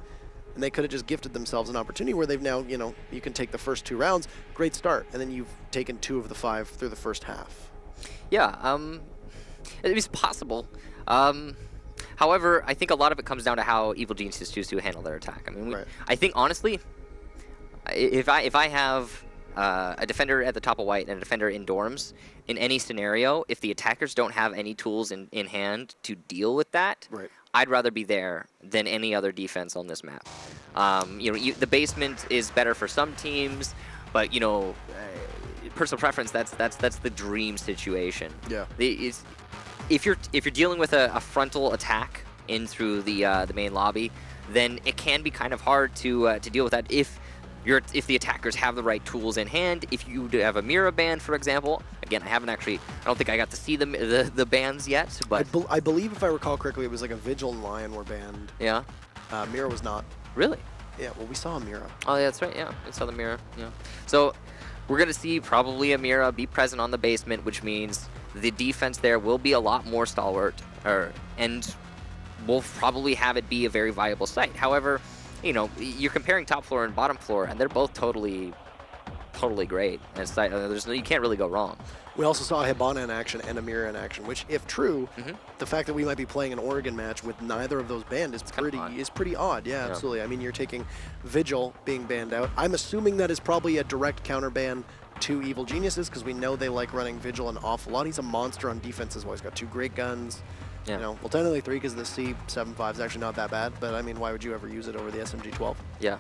S1: And they could have just gifted themselves an opportunity where they've now, you know, you can take the first 2 rounds. Great start. And then you've taken 2 of the 5 through the first half.
S2: Yeah. It's possible. However, I think a lot of it comes down to how Evil Geniuses choose to handle their attack. I mean, I think, honestly, if I have a defender at the top of white and a defender in dorms, in any scenario, if the attackers don't have any tools in hand to deal with that, I'd rather be there than any other defense on this map. You know, the basement is better for some teams, but you know, personal preference, that's the dream situation. Yeah. If you're dealing with a frontal attack in through the main lobby, then it can be kind of hard to deal with that if the attackers have the right tools in hand. If you have a mirror ban, for example, Again, I don't think I got to see the bans yet, but
S1: I believe, if I recall correctly, it was like a Vigil and Lion were banned.
S2: yeah.
S1: Mira was not.
S2: Really?
S1: Yeah, well, we saw a Mira.
S2: Oh, yeah, that's right. Yeah, we saw the Mira. Yeah. So we're gonna see probably a Mira be present on the basement, which means the defense there will be a lot more stalwart, and we'll probably have it be a very viable site. However, you know, you're comparing top floor and bottom floor, and they're both totally great. And it's like, you can't really go wrong.
S1: We also saw a Hibana in action and a Mira in action, which, if true,
S2: Mm-hmm.
S1: the fact that we might be playing an Oregon match with neither of those banned is pretty odd. Yeah, absolutely. I mean, you're taking Vigil being banned out. I'm assuming that is probably a direct counter ban to Evil Geniuses, because we know they like running Vigil an awful lot. He's a monster on defense as well. He's got 2 great guns.
S2: Yeah.
S1: You know, well, technically 3, because the C75 is actually not that bad, but I mean, why would you ever use it over the SMG-12?
S2: Yeah.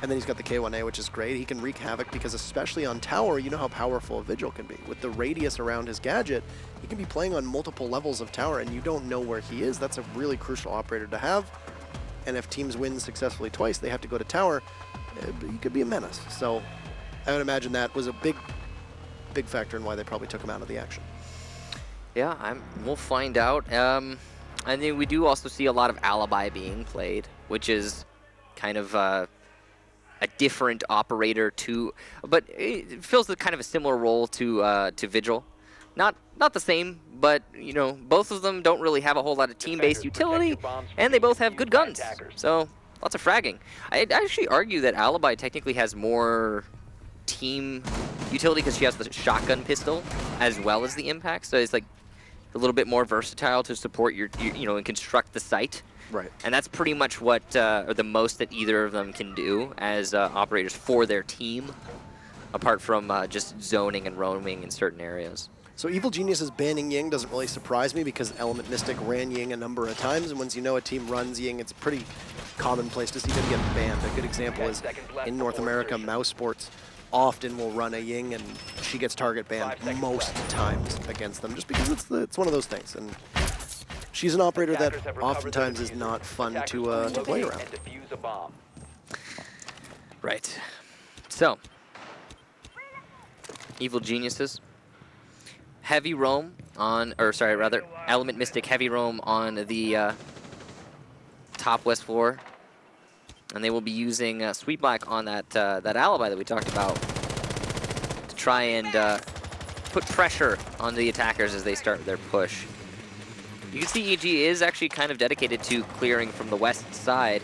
S1: And then he's got the K1A, which is great. He can wreak havoc because, especially on tower, you know how powerful a Vigil can be. With the radius around his gadget, he can be playing on multiple levels of tower, and you don't know where he is. That's a really crucial operator to have. And if teams win successfully twice, they have to go to tower. He could be a menace. So I would imagine that was a big factor in why they probably took him out of the action.
S2: Yeah, we'll find out. And then we do also see a lot of Alibi being played, which is kind of a different operator but it fills kind of a similar role to Vigil. Not the same, but you know, both of them don't really have a whole lot of team-based utility, and they both have good guns. So lots of fragging. I'd actually argue that Alibi technically has more team utility because she has the shotgun pistol as well as the impact. So it's like a little bit more versatile to support you know, and construct the site.
S1: Right.
S2: And that's pretty much what, or the most that either of them can do as operators for their team, apart from just zoning and roaming in certain areas.
S1: So Evil Geniuses banning Ying doesn't really surprise me, because Element Mystic ran Ying a number of times, and once you know a team runs Ying, it's pretty commonplace to see them get banned. A good example is in North America, Mouse Sports often will run a Ying, and she gets target banned most times against them, just because it's one of those things. And she's an operator that oftentimes is not fun to play around.
S2: Right. So, Evil Geniuses. Heavy roam on, or sorry, rather, Element Mystic heavy roam on the top west floor. And they will be using Sweet Black on that Alibi that we talked about to try and put pressure on the attackers as they start their push. You can see EG is actually kind of dedicated to clearing from the west side.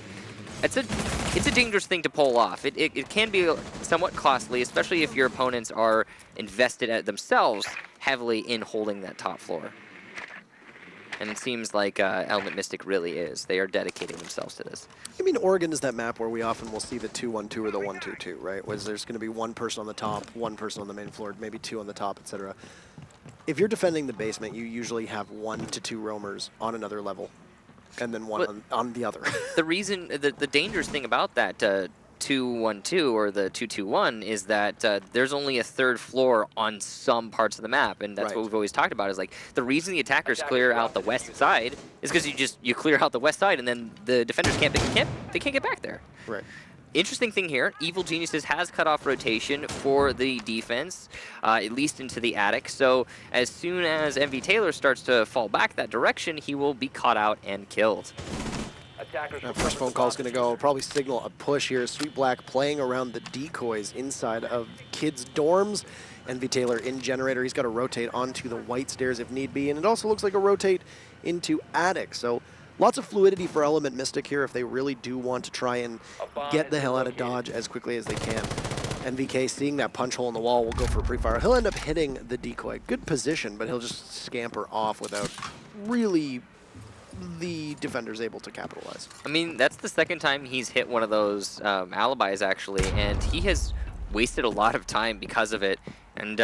S2: It's a dangerous thing to pull off. It can be somewhat costly, especially if your opponents are invested at themselves heavily in holding that top floor. And it seems like Element Mystic really is. They are dedicating themselves to this.
S1: I mean, Oregon is that map where we often will see the 2-1-2 or the 1-2-2, right? Where there's going to be one person on the top, one person on the main floor, maybe 2 on the top, etc. If you're defending the basement, you usually have 1 to 2 roamers on another level, and then one on the other.
S2: The reason, the dangerous thing about that 2-1-2 or the 2-2-1 is that there's only a third floor on some parts of the map, and that's what we've always talked about. Is like the reason the attackers clear out the west side is because you clear out the west side, and then the defenders can't get back there.
S1: Right.
S2: Interesting thing here, Evil Geniuses has cut off rotation for the defense, at least into the attic. So as soon as MV Taylor starts to fall back that direction, he will be caught out and killed.
S1: That first phone call is going to go, probably signal a push here. Sweet Black playing around the decoys inside of kids' dorms. MV Taylor in generator. He's got to rotate onto the white stairs if need be. And it also looks like a rotate into attic. So lots of fluidity for Element Mystic here if they really do want to try and get the hell out of Dodge as quickly as they can. NVK seeing that punch hole in the wall will go for a pre-fire. He'll end up hitting the decoy. Good position, but he'll just scamper off without really the defender's able to capitalize.
S2: I mean, that's the second time he's hit one of those alibis, actually, and he has wasted a lot of time because of it. And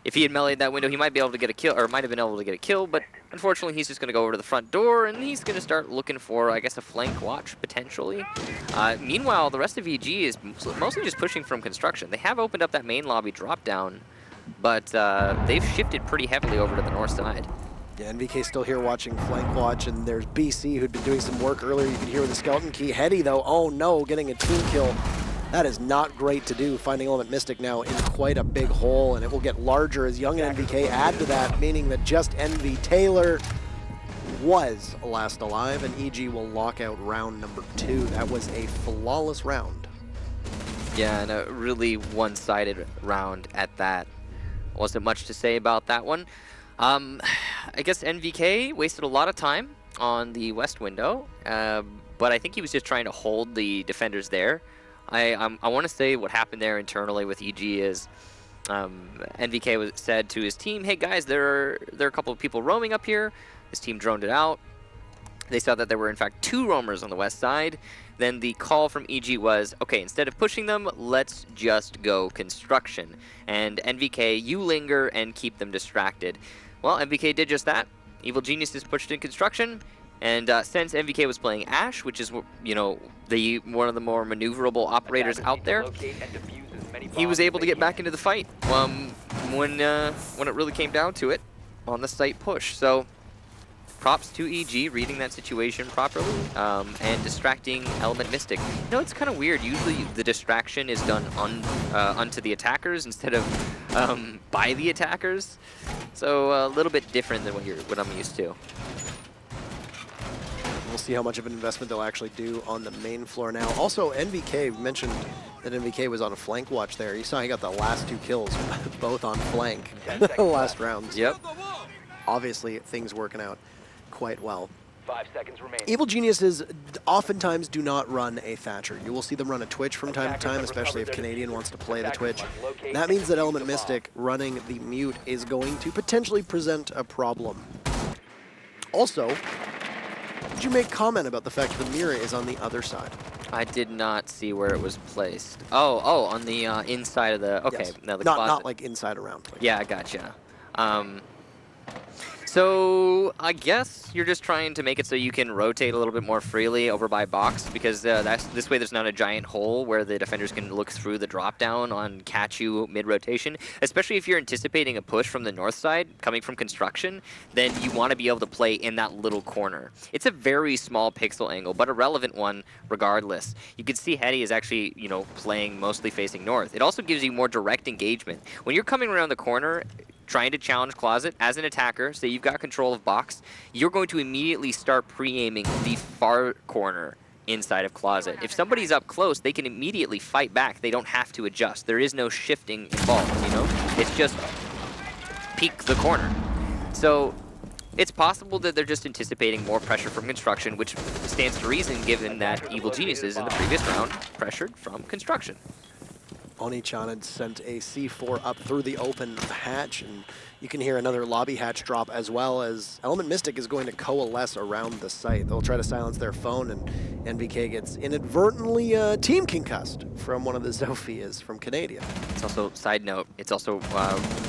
S2: if he had meleeed that window, he might be able to get a kill, or might have been able to get a kill, but unfortunately he's just going to go over to the front door, and he's going to start looking for, I guess, a flank watch, potentially. Meanwhile, the rest of EG is mostly just pushing from construction. They have opened up that main lobby drop-down, but they've shifted pretty heavily over to the north side.
S1: Yeah, NVK still here watching flank watch, and there's BC who'd been doing some work earlier. You could hear with the skeleton key. Hetty, though, oh no, getting a team kill That is not great to do, finding Element Mystic now in quite a big hole, and it will get larger as Young and NVK add to that, meaning that just NV Taylor was last alive, and EG will lock out round number 2. That was a flawless round.
S2: Yeah, and a really one-sided round at that. Wasn't much to say about that one. I guess NVK wasted a lot of time on the west window, but I think he was just trying to hold the defenders there. I want to say what happened there internally with EG is NVK said to his team, "Hey guys, there are a couple of people roaming up here." His team droned it out. They saw that there were in fact 2 roamers on the west side. Then the call from EG was, okay, instead of pushing them, let's just go construction. And NVK, you linger and keep them distracted. Well, NVK did just that. Evil Geniuses pushed in construction. And since NVK was playing Ash, which is, you know, one of the more maneuverable operators out there, he was able to get back into the fight when it really came down to it on the site push. So props to EG reading that situation properly and distracting Element Mystic. You know, it's kind of weird. Usually the distraction is done onto the attackers instead of by the attackers. So a little bit different than what I'm used to.
S1: We'll see how much of an investment they'll actually do on the main floor now. Also, NVK mentioned that NVK was on a flank watch there. You saw he got the last 2 kills, both on flank, last rounds.
S2: Yep.
S1: Obviously, things working out quite well.
S3: 5 seconds remaining.
S1: Evil Geniuses oftentimes do not run a Thatcher. You will see them run a Twitch from time to time, especially if Canadian wants to play the Twitch. That means that Element Mystic running the mute is going to potentially present a problem. Also, did you make comment about the fact that the mirror is on the other side?
S2: I did not see where it was placed. Oh, on the inside of the. Okay,
S1: Yes.
S2: now the
S1: not
S2: closet.
S1: not like inside around. Like
S2: Yeah, I gotcha. So I guess you're just trying to make it so you can rotate a little bit more freely over by box, because this way there's not a giant hole where the defenders can look through the drop down on catch you mid-rotation. Especially if you're anticipating a push from the north side coming from construction, then you want to be able to play in that little corner. It's a very small pixel angle, but a relevant one regardless. You can see Hetty is actually, you know, playing mostly facing north. It also gives you more direct engagement. When you're coming around the corner, trying to challenge Closet as an attacker, say you've got control of box, you're going to immediately start pre-aiming the far corner inside of Closet. If somebody's up close, they can immediately fight back. They don't have to adjust. There is no shifting involved, you know? It's just peek the corner. So it's possible that they're just anticipating more pressure from construction, which stands to reason given that Evil Geniuses in the previous round pressured from construction.
S1: Oni-chan had sent a C4 up through the open hatch, and you can hear another lobby hatch drop, as well as Element Mystic is going to coalesce around the site. They'll try to silence their phone, and NVK gets inadvertently team concussed from one of the Zophias from Canadian.
S2: It's also, side note, it's also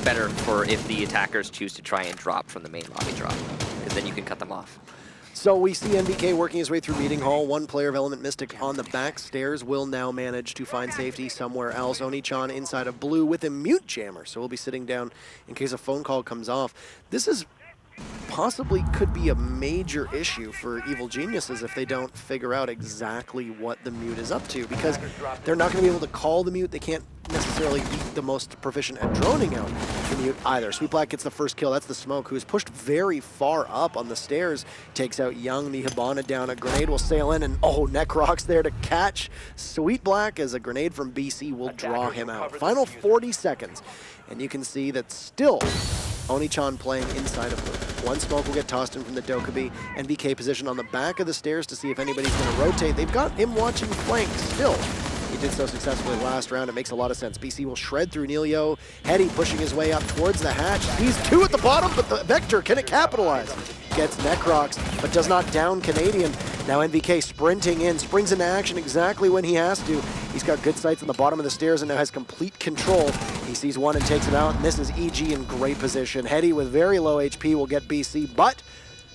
S2: better for if the attackers choose to try and drop from the main lobby drop, because then you can cut them off.
S1: So we see NVK working his way through meeting hall. One player of Element Mystic on the back stairs will now manage to find safety somewhere else. Oni-chan inside of blue with a mute jammer, so we'll be sitting down in case a phone call comes off. This is possibly could be a major issue for Evil Geniuses if they don't figure out exactly what the mute is up to, because they're not going to be able to call the mute. They can't necessarily be the most proficient at droning out the mute either. Sweet Black gets the first kill. That's the Smoke, who is pushed very far up on the stairs. Takes out Young, the Hibana down. A grenade will sail in, and oh, Necrox there to catch Sweet Black as a grenade from BC will draw him out. Final 40 seconds, and you can see that still Oni-chan playing inside of blue. One smoke will get tossed in from the Dokkaebi. NVK positioned on the back of the stairs to see if anybody's going to rotate. They've got him watching flank still. He did so successfully last round. It makes a lot of sense. BC will shred through Neilio. Hetty pushing his way up towards the hatch. He's 2 at the bottom, but the Vector, can it capitalize? Gets Necrox, but does not down Canadian. Now NVK sprinting in, springs into action exactly when he has to. He's got good sights on the bottom of the stairs and now has complete control. He sees one and takes him out, and this is EG in great position. Hetty with very low HP will get BC, but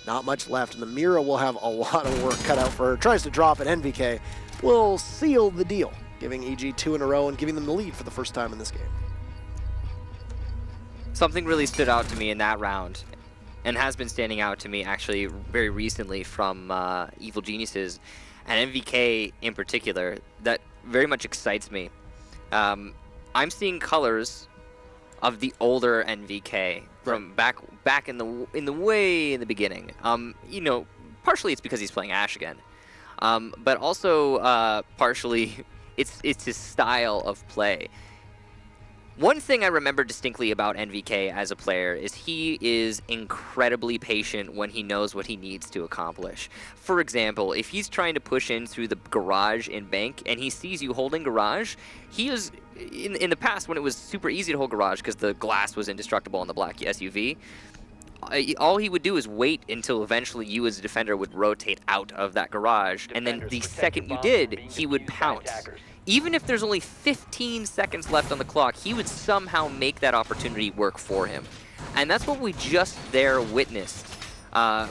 S1: not much left, and the Mira will have a lot of work cut out for her. Tries to drop it, NVK will seal the deal, giving EG 2 in a row and giving them the lead for the first time in this game.
S2: Something really stood out to me in that round, and has been standing out to me actually very recently from Evil Geniuses, and NVK in particular, that very much excites me. I'm seeing colors of the older NVK from back in the way in the beginning. You know, partially it's because he's playing Ashe again, but also partially it's his style of play. One thing I remember distinctly about NVK as a player is he is incredibly patient when he knows what he needs to accomplish. For example, if he's trying to push in through the garage in Bank and he sees you holding garage, he is, in the past when it was super easy to hold garage because the glass was indestructible on the black SUV, all he would do is wait until eventually you as a defender would rotate out of that garage, and then the second you did, he would pounce. Even if there's only 15 seconds left on the clock, he would somehow make that opportunity work for him. And that's what we just there witnessed.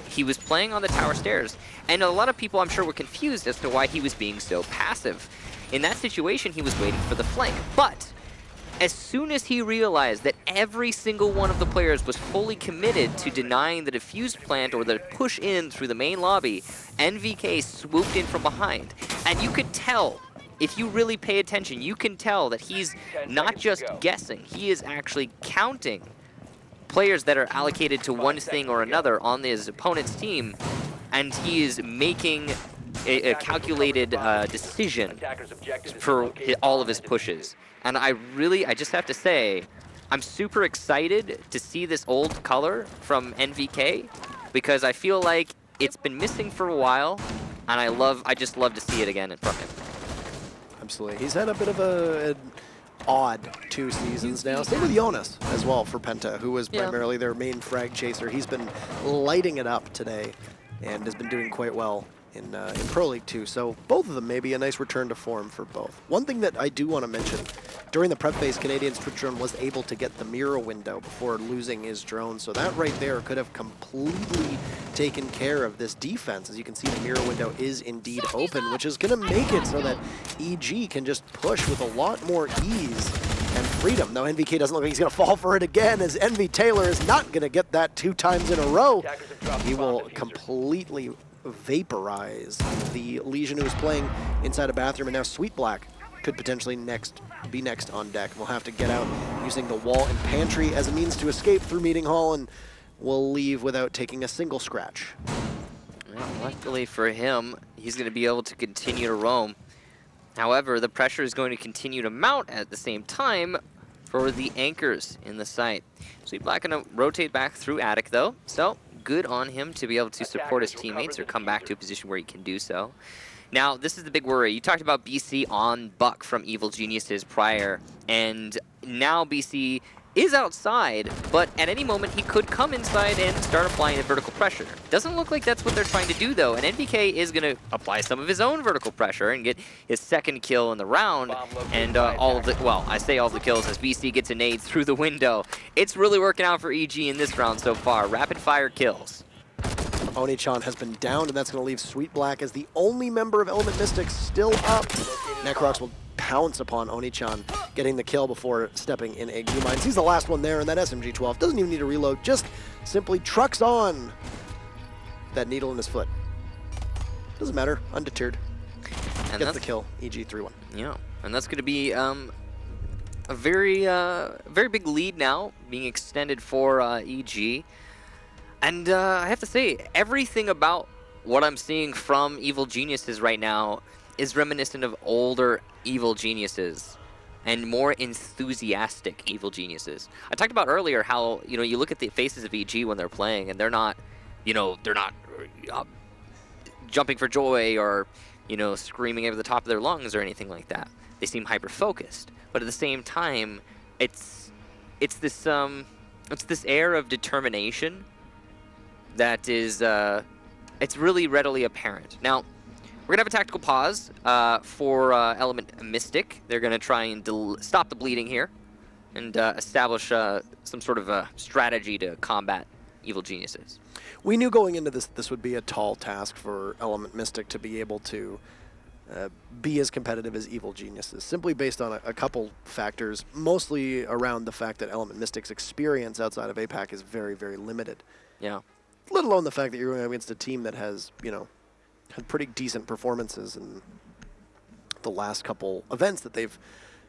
S2: He was playing on the tower stairs, and a lot of people, I'm sure, were confused as to why he was being so passive. In that situation, he was waiting for the flank, but as soon as he realized that every single one of the players was fully committed to denying the defuse plant or the push in through the main lobby, NVK swooped in from behind. And you could tell, if you really pay attention, you can tell that he's not just guessing, he is actually counting players that are allocated to one thing or another on his opponent's team, and he is making a calculated decision for all of his pushes. And I just have to say, I'm super excited to see this old color from NVK because I feel like it's been missing for a while, and I just love to see it again from him.
S1: Absolutely. He's had a bit of an odd 2 seasons now. Same with Jonas as well for Penta, who was primarily their main frag chaser. He's been lighting it up today and has been doing quite well in Pro League 2. So both of them may be a nice return to form for both. One thing that I do want to mention, during the prep phase, Canadian's Twitch drone was able to get the mirror window before losing his drone. So that right there could have completely taken care of this defense. As you can see, the mirror window is indeed open, which is going to make it so that EG can just push with a lot more ease and freedom. Now NVK doesn't look like he's going to fall for it again, as Envy Taylor is not going to get that 2 times in a row. He will completely vaporize the Legion who is playing inside a bathroom, and now Sweet Black could potentially be next on deck. We'll have to get out using the wall and pantry as a means to escape through Meeting Hall, and we'll leave without taking a single scratch.
S2: Well, luckily for him, he's going to be able to continue to roam. However, the pressure is going to continue to mount at the same time for the anchors in the site. Sweet Black going to rotate back through Attic, though, so good on him to be able to support his teammates or come back to a position where he can do so. Now, this is the big worry. You talked about BC on Buck from Evil Geniuses prior, and now BC is outside, but at any moment he could come inside and start applying the vertical pressure. Doesn't look like that's what they're trying to do, though, and NVK is going to apply some of his own vertical pressure and get his second kill in the round, and all of the, well, I say all of the kills as BC gets a nade through the window. It's really working out for EG in this round so far. Rapid fire kills.
S1: Oni-chan has been downed, and that's going to leave Sweet Black as the only member of Element Mystics still up. Necrox will pounce upon Oni-chan, getting the kill before stepping in a Gu Mines. He's the last one there, and that SMG-12 doesn't even need to reload, just simply trucks on that needle in his foot. Doesn't matter, undeterred. And gets the kill, EG 3-1.
S2: Yeah, and that's going to be a very big lead now, being extended for EG. And I have to say, everything about what I'm seeing from Evil Geniuses right now is reminiscent of older Evil Geniuses and more enthusiastic Evil Geniuses. I talked about earlier how, you know, you look at the faces of EG when they're playing and they're not, you know, they're not jumping for joy or, you know, screaming over the top of their lungs or anything like that. They seem hyper-focused. But at the same time, it's this air of determination that is, it's really readily apparent. Now, we're going to have a tactical pause for Element Mystic. They're going to try and stop the bleeding here and establish some sort of a strategy to combat Evil Geniuses.
S1: We knew going into this would be a tall task for Element Mystic to be able to be as competitive as Evil Geniuses, simply based on a couple factors, mostly around the fact that Element Mystic's experience outside of APAC is very, very limited.
S2: Yeah.
S1: Let alone the fact that you're going against a team that has, you know, had pretty decent performances in the last couple events that they've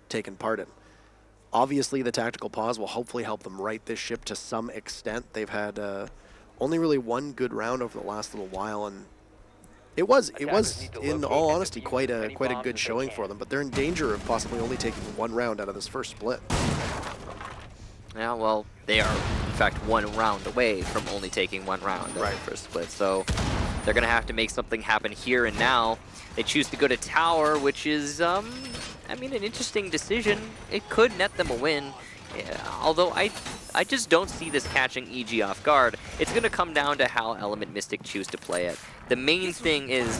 S1: taken part in. Obviously, the tactical pause will hopefully help them right this ship to some extent. They've had only really one good round over the last little while, and it was in all honesty quite a good showing for them. But they're in danger of possibly only taking one round out of this first split.
S2: Yeah, well, they are in fact one round away from only taking one round of the first split. So they're gonna have to make something happen here and now. They choose to go to tower, which is I mean, an interesting decision. It could net them a win, although I just don't see this catching EG off guard. It's going to come down to how Element Mystic choose to play it. The main thing is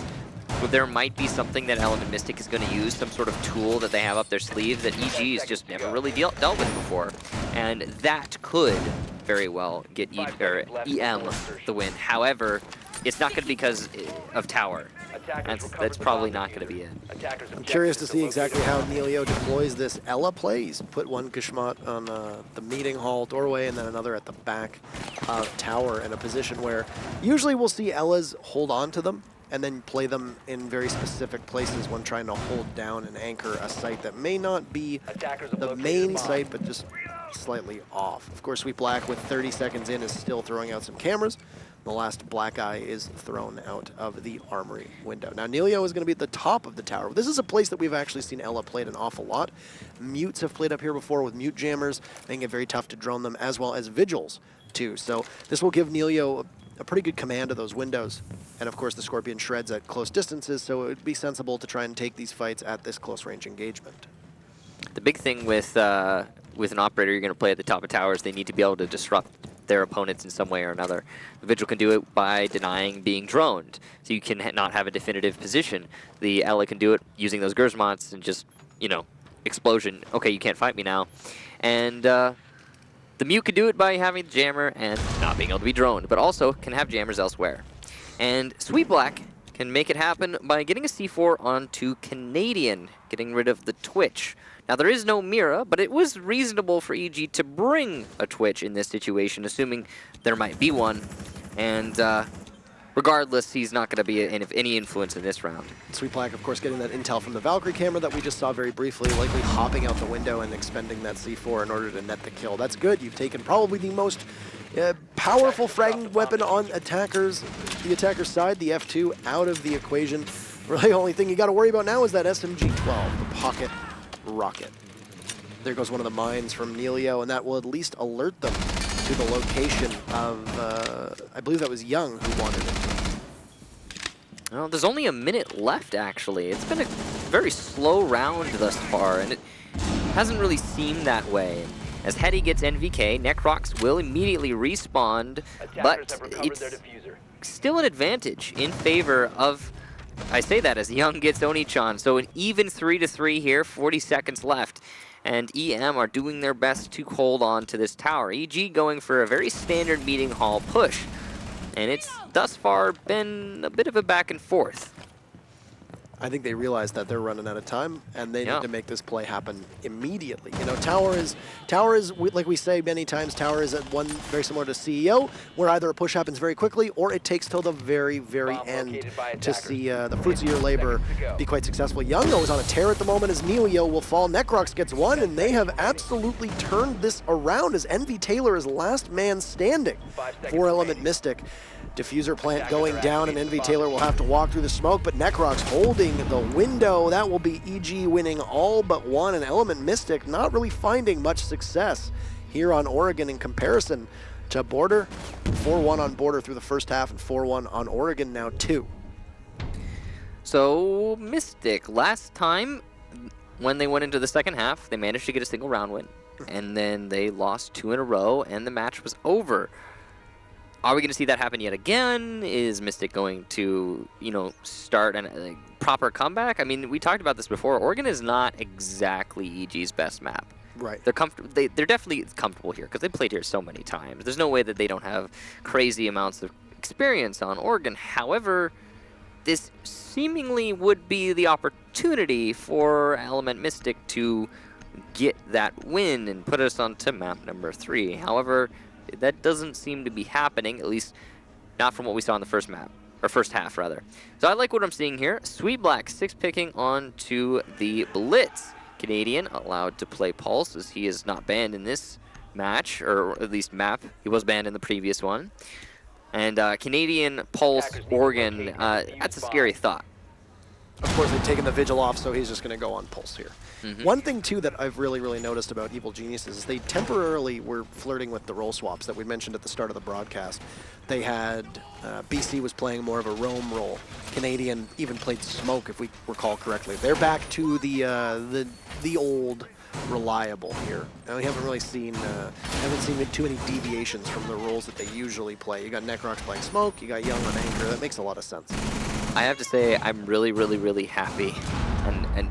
S2: there might be something that Element Mystic is going to use, some sort of tool that they have up their sleeve that EG has just never really dealt with before. And that could very well get EM the win. However, it's not going to be because of tower. That's probably not going to be it.
S1: I'm curious to see exactly how Nelio deploys this Ella play. He's put one Gashmat on the meeting hall doorway and then another at the back of tower in a position where usually we'll see Ellas hold on to them and then play them in very specific places when trying to hold down and anchor a site that may not be the main site but just slightly off. Of course, Sweet Black with 30 seconds in is still throwing out some cameras. The last black eye is thrown out of the armory window. Now, Nelio is going to be at the top of the tower. This is a place that we've actually seen Ella played an awful lot. Mutes have played up here before with mute jammers, making it very tough to drone them, as well as vigils, too. So this will give Nelio a pretty good command of those windows. And, of course, the Scorpion shreds at close distances, so it would be sensible to try and take these fights at this close-range engagement.
S2: The big thing with an operator you're going to play at the top of towers, they need to be able to disrupt their opponents in some way or another. The Vigil can do it by denying being droned, so you can not have a definitive position. The Ella can do it using those Gersmots and just, you know, explosion. Okay, you can't fight me now. And the Mute can do it by having the jammer and not being able to be droned, but also can have jammers elsewhere. And Sweet Black can make it happen by getting a C4 onto Canadian, getting rid of the Twitch. Now, there is no Mira, but it was reasonable for EG to bring a Twitch in this situation, assuming there might be one. And regardless, he's not going to be of any influence in this round.
S1: Sweet Black, of course, getting that intel from the Valkyrie camera that we just saw very briefly, likely hopping out the window and expending that C4 in order to net the kill. That's good. You've taken probably the most powerful fragging weapon on the attacker's side, the F2, out of the equation. Really, the only thing you got to worry about now is that SMG-12, the pocket rocket. There goes one of the mines from Nelio, and that will at least alert them to the location of, I believe that was Young who wanted it.
S2: Well, there's only a minute left, actually. It's been a very slow round thus far, and it hasn't really seemed that way. As Hetty gets NVK, Necrox will immediately respawn, but it's still an advantage in favor of, I say that as Young gets Oni-chan, so an even 3-3 here, 40 seconds left. And EM are doing their best to hold on to this tower. EG going for a very standard meeting hall push. And it's thus far been a bit of a back and forth.
S1: I think they realize that they're running out of time, and they need to make this play happen immediately. You know, Tower is, like we say many times, Tower is at one very similar to CEO, where either a push happens very quickly, or it takes till the very, very end to see the fruits of your labor be quite successful. Young, though, is on a tear at the moment as Nelio will fall. Necrox gets one, and they have absolutely turned this around as Envy Taylor is last man standing for Element Mystic. Diffuser plant going down, and Envy Taylor will have to walk through the smoke, but Necrox holding the window. That will be EG winning all but one, and Element Mystic not really finding much success here on Oregon in comparison to Border. 4-1 on Border through the first half, and 4-1 on Oregon now too.
S2: So, Mystic, last time when they went into the second half, they managed to get a single round win, and then they lost 2 in a row, and the match was over. Are we going to see that happen yet again? Is Mystic going to, you know, start a proper comeback? I mean, we talked about this before. Oregon is not exactly EG's best map.
S1: Right.
S2: They're definitely comfortable here because they played here so many times. There's no way that they don't have crazy amounts of experience on Oregon. However, this seemingly would be the opportunity for Element Mystic to get that win and put us onto map number 3. However, that doesn't seem to be happening, at least not from what we saw in the first map, or first half rather. So I like what I'm seeing here. Sweet Black 6-picking onto the Blitz. Canadian allowed to play Pulse as he is not banned in this match, or at least map. He was banned in the previous one. And Canadian, Pulse, Oregon, that's a scary thought.
S1: Of course, they've taken the Vigil off, so he's just going to go on Pulse here.
S2: Mm-hmm.
S1: One thing, too, that I've really noticed about Evil Geniuses is they temporarily were flirting with the role swaps that we mentioned at the start of the broadcast. They had, BC was playing more of a roam role. Canadian even played Smoke, if we recall correctly. They're back to the old reliable here. And we haven't really seen, too many deviations from the roles that they usually play. You got Necrox playing Smoke, you got Young on Anchor. That makes a lot of sense.
S2: I have to say, I'm really happy, and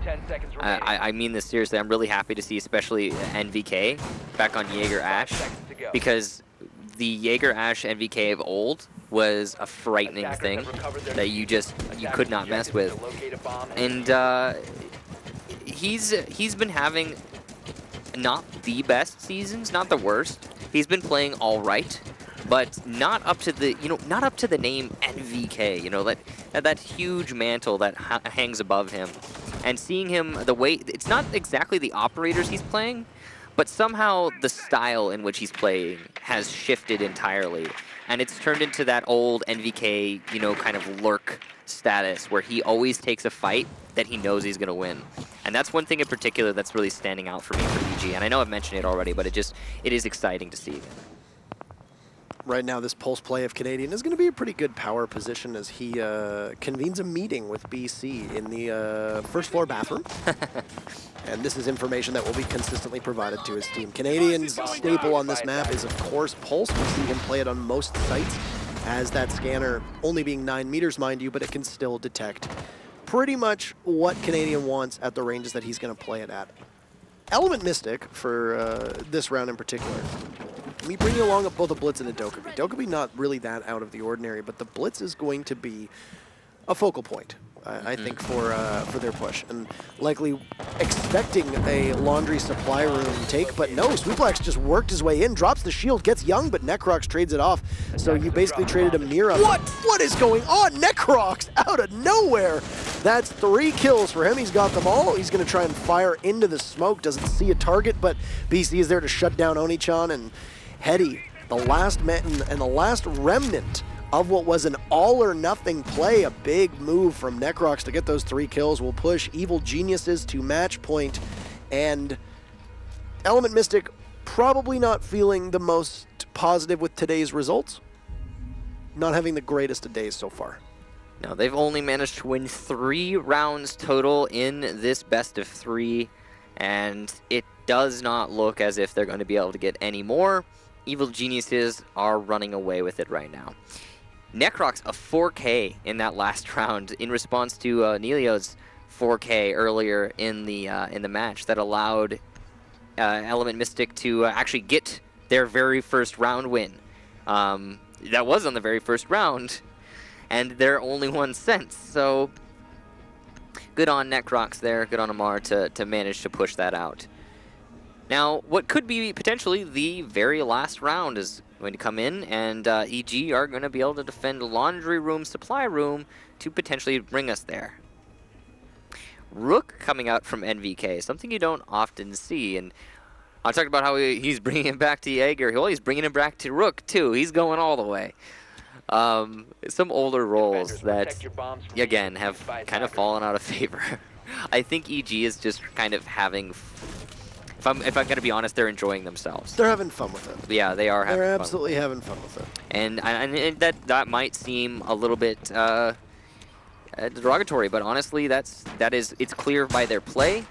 S2: I mean this seriously. I'm really happy to see, especially NVK back on Jaeger Ash, because the Jaeger Ash NVK of old was a frightening thing that you could not mess with, and he's been having not the best seasons, not the worst. He's been playing all right, but not up to the name NVK, that huge mantle that hangs above him. And seeing him the way, it's not exactly the operators he's playing, but somehow the style in which he's playing has shifted entirely. And it's turned into that old NVK, kind of lurk status where he always takes a fight that he knows he's going to win. And that's one thing in particular that's really standing out for me for EG. And I know I've mentioned it already, but it is exciting to see.
S1: Right now, this Pulse play of Canadian is going to be a pretty good power position as he convenes a meeting with BC in the first floor bathroom. And this is information that will be consistently provided to his team. Canadian's staple on this map is, of course, Pulse. We see him play it on most sites, as that scanner only being 9 meters, mind you, but it can still detect pretty much what Canadian wants at the ranges that he's going to play it at. Element Mystic, for this round in particular, let me bring you along both a Blitz and a Dokkaebi. Dokkaebi not really that out of the ordinary, but the Blitz is going to be a focal point, I think, for their push. And likely expecting a laundry supply room take, but no, Sweet Black's just worked his way in, drops the shield, gets Young, but Necrox trades it off. So you basically traded a Mira. What is going on? Necrox out of nowhere! That's 3 kills for him. He's got them all. He's going to try and fire into the smoke. Doesn't see a target, but BC is there to shut down Oni-chan, and Hetty, the last and the last remnant of what was an all-or-nothing play. A big move from Necrox to get those 3 kills will push Evil Geniuses to match point, and Element Mystic probably not feeling the most positive with today's results. Not having the greatest of days so far.
S2: No, they've only managed to win 3 rounds total in this best of 3, and it does not look as if they're going to be able to get any more. Evil Geniuses are running away with it right now. Necrox a 4K in that last round in response to Nelio's 4K earlier in the match that allowed Element Mystic to actually get their very first round win. That was on the very first round, and their only one since. So good on Necrox there, good on Amar to manage to push that out. Now, what could be potentially the very last round is going to come in, and EG are going to be able to defend Laundry Room, Supply Room to potentially bring us there. Rook coming out from NVK, something you don't often see, and I talked about how he's bringing him back to Jaeger. Well, he's bringing him back to Rook, too. He's going all the way. Some older roles that, again, have kind of fallen out of favor. I think EG is just kind of having... If I'm going to be honest, they're enjoying themselves.
S1: They're having fun with it.
S2: Yeah, they are having fun.
S1: They're absolutely having fun with it.
S2: And that might seem a little bit derogatory, but honestly, it's clear by their play.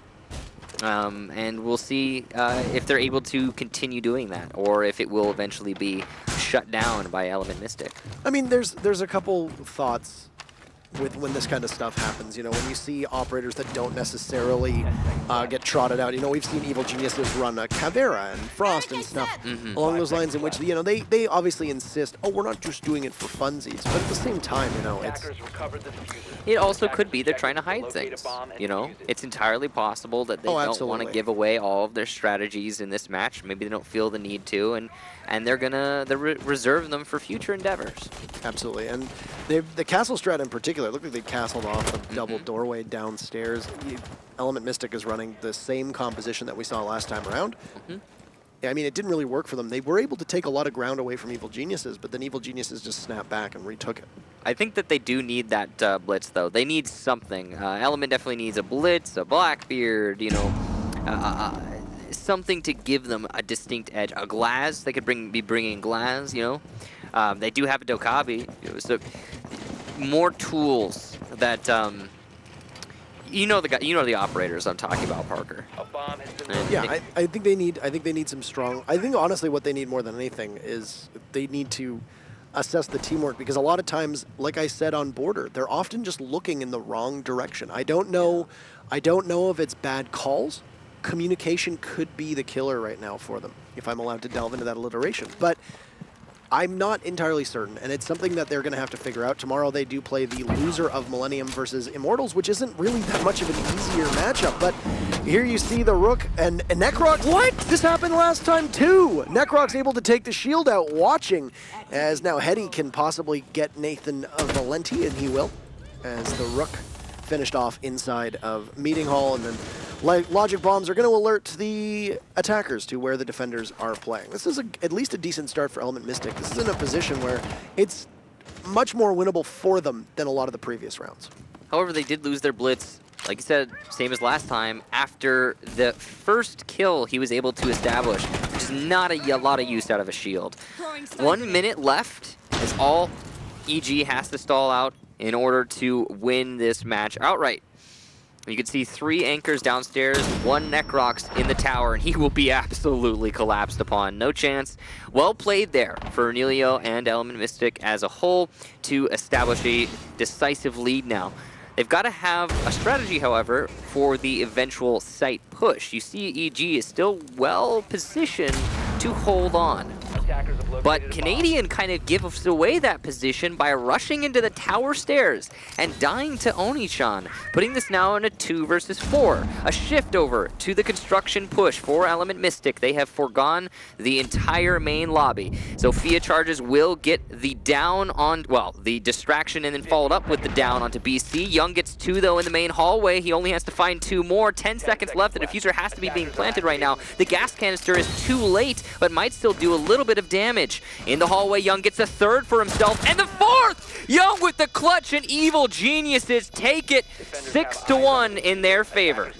S2: And we'll see if they're able to continue doing that, or if it will eventually be shut down by Element Mystic.
S1: I mean, there's a couple thoughts with when this kind of stuff happens. When you see operators that don't necessarily get trotted out. We've seen Evil Geniuses run a Caveira and Frost and stuff along those lines, in which they obviously insist, oh, we're not just doing it for funsies, but at the same time,
S2: It also could be they're trying to hide things, you know? It's entirely possible that they don't want
S1: absolutely.
S2: to give away all of their strategies in this match. Maybe they don't feel the need to, and they're gonna reserve them for future endeavors.
S1: Absolutely, and the castle strat in particular, look like they castled off a double doorway downstairs. Element Mystic is running the same composition that we saw last time around. Yeah, I mean, it didn't really work for them. They were able to take a lot of ground away from Evil Geniuses, but then Evil Geniuses just snapped back and retook it.
S2: I think that they do need that blitz, though. They need something. Element definitely needs a blitz, a Blackbeard, you know, something to give them a distinct edge. A Glaz, they could be bringing Glaz, you know. They do have a Dokkaebi, so more tools that you know the operators I'm talking about, Parker.
S3: A bomb has been
S2: And
S1: Yeah, I think they need some strong. I think honestly, what they need more than anything is they need to assess the teamwork, because a lot of times, like I said on Border, they're often just looking in the wrong direction. I don't know if it's bad calls. Communication could be the killer right now for them, if I'm allowed to delve into that alliteration. But I'm not entirely certain, and it's something that they're going to have to figure out. Tomorrow they do play the loser of Millennium versus Immortals, which isn't really that much of an easier matchup. But here you see the Rook and Necroc. What? This happened last time too. Necroc's able to take the shield out, watching as now Hetty can possibly get Nathan Valenti, and he will, as the Rook finished off inside of Meeting Hall, and then logic bombs are going to alert the attackers to where the defenders are playing. This is at least a decent start for Element Mystic. This is in a position where it's much more winnable for them than a lot of the previous rounds.
S2: However, they did lose their blitz, like you said, same as last time. After the first kill he was able to establish, which is not a lot of use out of a shield. 1 minute left is all EG has to stall out in order to win this match outright. You can see 3 anchors downstairs, 1 Necrox in the tower, and he will be absolutely collapsed upon. No chance. Well played there for Emilio and Element Mystic as a whole to establish a decisive lead now. They've got to have a strategy, however, for the eventual site push. You see EG is still well positioned to hold on. But Canadian kind of gives away that position by rushing into the tower stairs and dying to Onichan, putting this now in a 2 versus 4. A shift over to the construction push for Element Mystic. They have foregone the entire main lobby. Sophia charges will get the down on, well, the distraction and then followed up with the down onto BC. Young gets 2 though in the main hallway. He only has to find 2 more. 10 seconds left. The diffuser has to be being planted right now. The gas canister is too late, but might still do a little bit of damage. In the hallway, Young gets a 3rd for himself, and the 4th! Young with the clutch, and Evil Geniuses take it 6-1 in their favor.